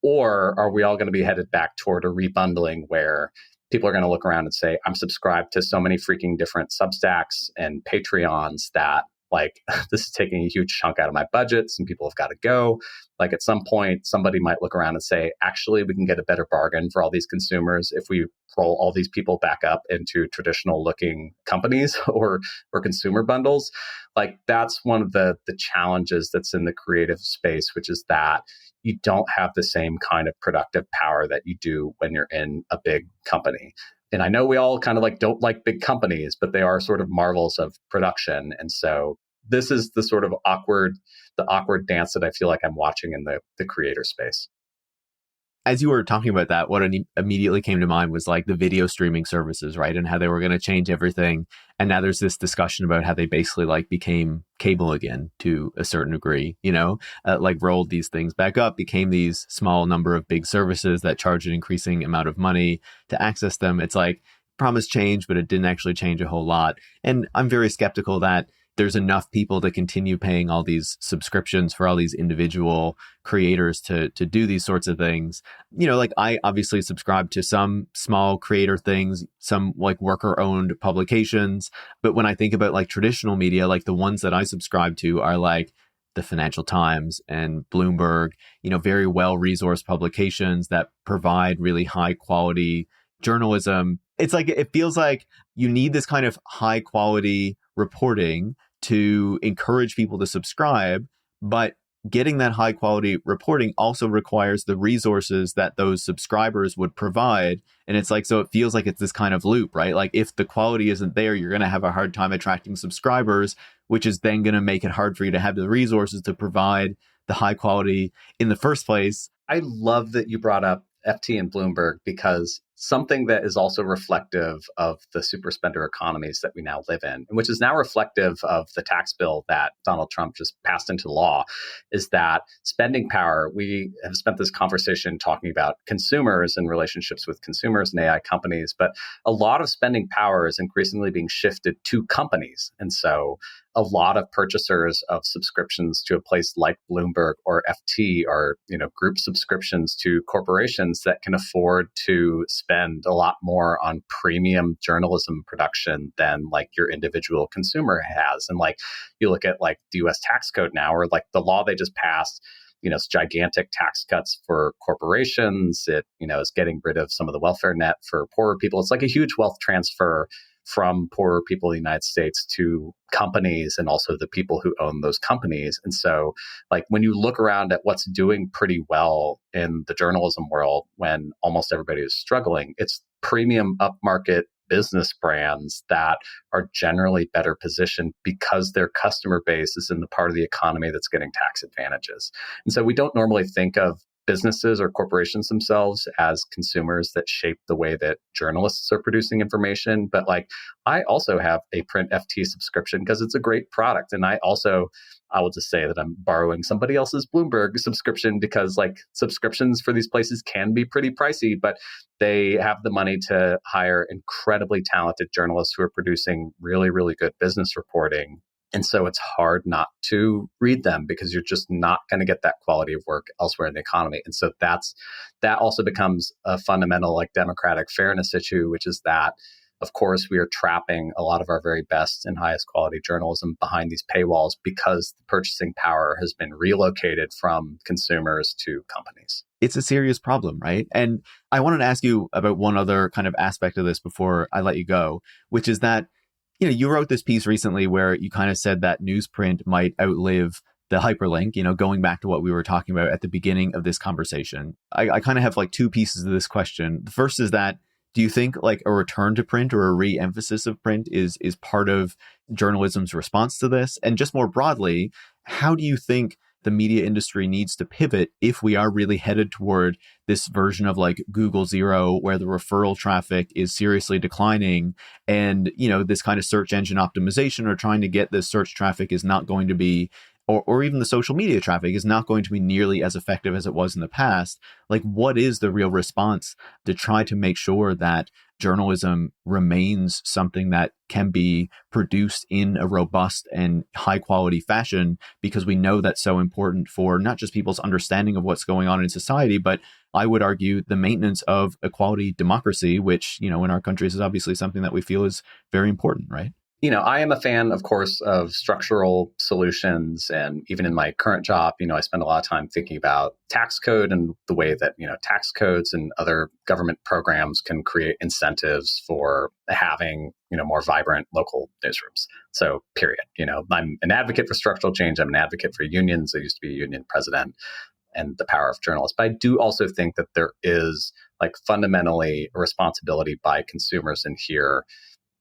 Or are we all going to be headed back toward a rebundling where people are going to look around and say, I'm subscribed to so many freaking different Substacks and Patreons that like this is taking a huge chunk out of my budget. Some people have got to go. Like at some point, somebody might look around and say, actually, we can get a better bargain for all these consumers if we roll all these people back up into traditional looking companies or consumer bundles. Like that's one of the challenges that's in the creative space, which is that you don't have the same kind of productive power that you do when you're in a big company. And I know we all kind of like don't like big companies, but they are sort of marvels of production. And so this is the sort of awkward dance that I feel like I'm watching in the creator space. As you were talking about that, what immediately came to mind was like the video streaming services, right? And how they were going to change everything. And now there's this discussion about how they basically like became cable again to a certain degree, like rolled these things back up, became these small number of big services that charge an increasing amount of money to access them. It's like promise change, but it didn't actually change a whole lot. And I'm very skeptical that there's enough people to continue paying all these subscriptions for all these individual creators to do these sorts of things. Like I obviously subscribe to some small creator things, some like worker owned publications. But when I think about like traditional media, like the ones that I subscribe to are like the Financial Times and Bloomberg, very well-resourced publications that provide really high quality journalism. It's like, it feels like you need this kind of high quality reporting to encourage people to subscribe, but getting that high quality reporting also requires the resources that those subscribers would provide. And it's like, so it feels like it's this kind of loop, right? Like if the quality isn't there, you're going to have a hard time attracting subscribers, which is then going to make it hard for you to have the resources to provide the high quality in the first place. I love that you brought up FT and Bloomberg, because something that is also reflective of the super spender economies that we now live in, and which is now reflective of the tax bill that Donald Trump just passed into law, is that spending power. We have spent this conversation talking about consumers and relationships with consumers and AI companies, but a lot of spending power is increasingly being shifted to companies. And so a lot of purchasers of subscriptions to a place like Bloomberg or FT are, group subscriptions to corporations that can afford to spend a lot more on premium journalism production than like your individual consumer has. And like you look at like the US tax code now, or like the law they just passed, it's gigantic tax cuts for corporations. It, is getting rid of some of the welfare net for poorer people. It's like a huge wealth transfer from poorer people in the United States to companies and also the people who own those companies. And so like when you look around at what's doing pretty well in the journalism world when almost everybody is struggling, it's premium upmarket business brands that are generally better positioned because their customer base is in the part of the economy that's getting tax advantages. And so we don't normally think of businesses or corporations themselves as consumers that shape the way that journalists are producing information. But like, I also have a print FT subscription because it's a great product. And I will just say that I'm borrowing somebody else's Bloomberg subscription because like subscriptions for these places can be pretty pricey, but they have the money to hire incredibly talented journalists who are producing really, really good business reporting. And so it's hard not to read them because you're just not going to get that quality of work elsewhere in the economy. And so that also becomes a fundamental like democratic fairness issue, which is that, of course, we are trapping a lot of our very best and highest quality journalism behind these paywalls because the purchasing power has been relocated from consumers to companies. It's a serious problem, right? And I wanted to ask you about one other kind of aspect of this before I let you go, which is that you wrote this piece recently where you kind of said that newsprint might outlive the hyperlink, going back to what we were talking about at the beginning of this conversation. I kind of have like two pieces of this question. The first is that, do you think like a return to print or a re-emphasis of print is part of journalism's response to this? And just more broadly, how do you think the media industry needs to pivot if we are really headed toward this version of like Google Zero, where the referral traffic is seriously declining and, this kind of search engine optimization or trying to get this search traffic is not going to be, or even the social media traffic is not going to be nearly as effective as it was in the past? Like, what is the real response to try to make sure that journalism remains something that can be produced in a robust and high quality fashion, because we know that's so important for not just people's understanding of what's going on in society, but I would argue the maintenance of equality democracy, which, in our countries is obviously something that we feel is very important, right? I am a fan, of course, of structural solutions. And even in my current job, I spend a lot of time thinking about tax code and the way that, tax codes and other government programs can create incentives for having, more vibrant local newsrooms. So period. I'm an advocate for structural change. I'm an advocate for unions. I used to be a union president, and the power of journalists. But I do also think that there is like fundamentally a responsibility by consumers in here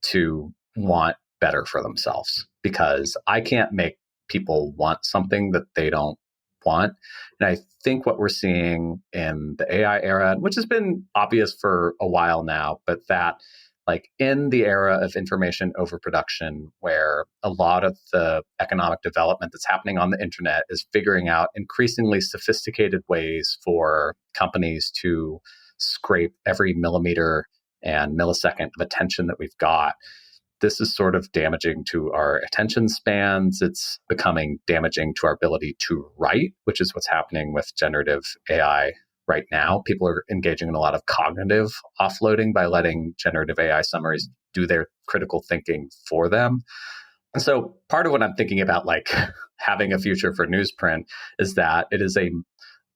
to want better for themselves, because I can't make people want something that they don't want. And I think what we're seeing in the AI era, which has been obvious for a while now, but that like in the era of information overproduction, where a lot of the economic development that's happening on the internet is figuring out increasingly sophisticated ways for companies to scrape every millimeter and millisecond of attention that we've got. This is sort of damaging to our attention spans. It's becoming damaging to our ability to write, which is what's happening with generative AI right now. People are engaging in a lot of cognitive offloading by letting generative AI summaries do their critical thinking for them. And so part of what I'm thinking about, like having a future for newsprint, is that it is a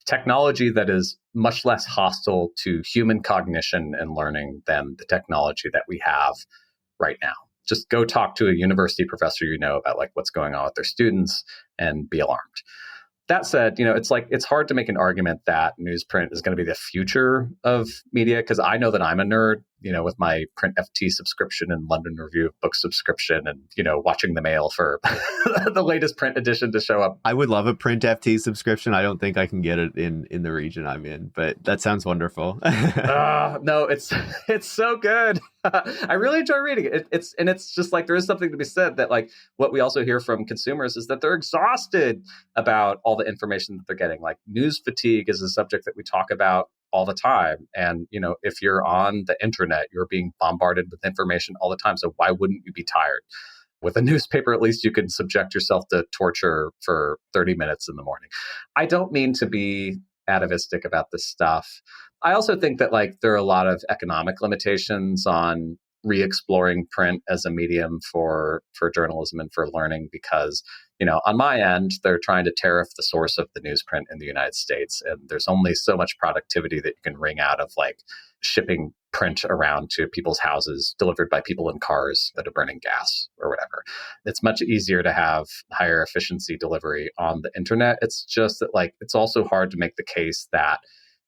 technology that is much less hostile to human cognition and learning than the technology that we have right now. just go talk to a university professor about like what's going on with their students and be alarmed. That said, it's hard to make an argument that newsprint is going to be the future of media, because I know that I'm a nerd, with my print FT subscription and London Review of Books subscription and, watching the mail for the latest print edition to show up. I would love a print FT subscription. I don't think I can get it in the region I'm in, but that sounds wonderful. No, it's so good. I really enjoy reading it. It's just like, there is something to be said that like what we also hear from consumers is that they're exhausted about all the information that they're getting. Like news fatigue is a subject that we talk about all the time. And, if you're on the internet, you're being bombarded with information all the time. So why wouldn't you be tired? With a newspaper, at least you can subject yourself to torture for 30 minutes in the morning. I don't mean to be atavistic about this stuff. I also think that like there are a lot of economic limitations on re-exploring print as a medium for journalism and for learning, because on my end, they're trying to tariff the source of the newsprint in the United States. And there's only so much productivity that you can wring out of like shipping print around to people's houses delivered by people in cars that are burning gas or whatever. It's much easier to have higher efficiency delivery on the internet. It's just that like, it's also hard to make the case that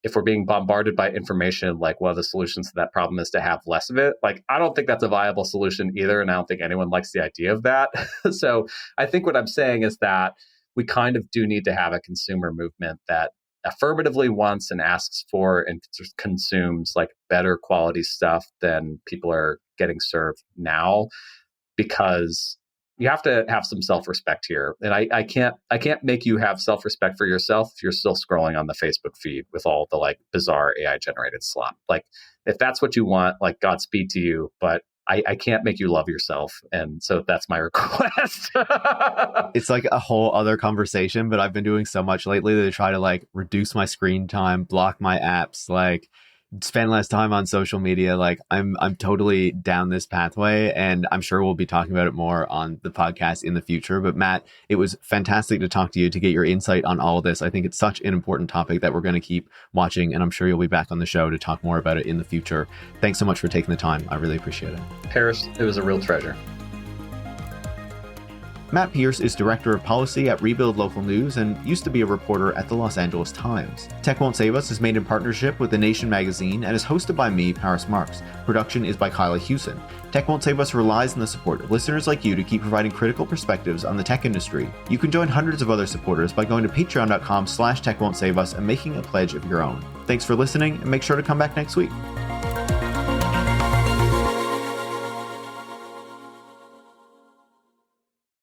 if we're being bombarded by information, like one of the solutions to that problem is to have less of it. Like, I don't think that's a viable solution either. And I don't think anyone likes the idea of that. So I think what I'm saying is that we kind of do need to have a consumer movement that affirmatively wants and asks for and consumes like better quality stuff than people are getting served now, because you have to have some self-respect here. And I can't make you have self-respect for yourself if you're still scrolling on the Facebook feed with all the like bizarre AI generated slop. Like if that's what you want, like Godspeed to you, but I can't make you love yourself. And so that's my request. It's like a whole other conversation, but I've been doing so much lately to try to like reduce my screen time, block my apps, like spend less time on social media. Like I'm totally down this pathway, and I'm sure we'll be talking about it more on the podcast in the future. But Matt, it was fantastic to talk to you, to get your insight on all of this. I think it's such an important topic that we're going to keep watching, and I'm sure you'll be back on the show to talk more about it in the future. Thanks so much for taking the time. I really appreciate it. Pearce, it was a real treasure. Matt Pearce is Director of Policy at Rebuild Local News and used to be a reporter at the Los Angeles Times. Tech Won't Save Us is made in partnership with The Nation magazine and is hosted by me, Pearce Marks. Production is by Kyla Hewson. Tech Won't Save Us relies on the support of listeners like you to keep providing critical perspectives on the tech industry. You can join hundreds of other supporters by going to patreon.com/techwon'tsaveus and making a pledge of your own. Thanks for listening, and make sure to come back next week.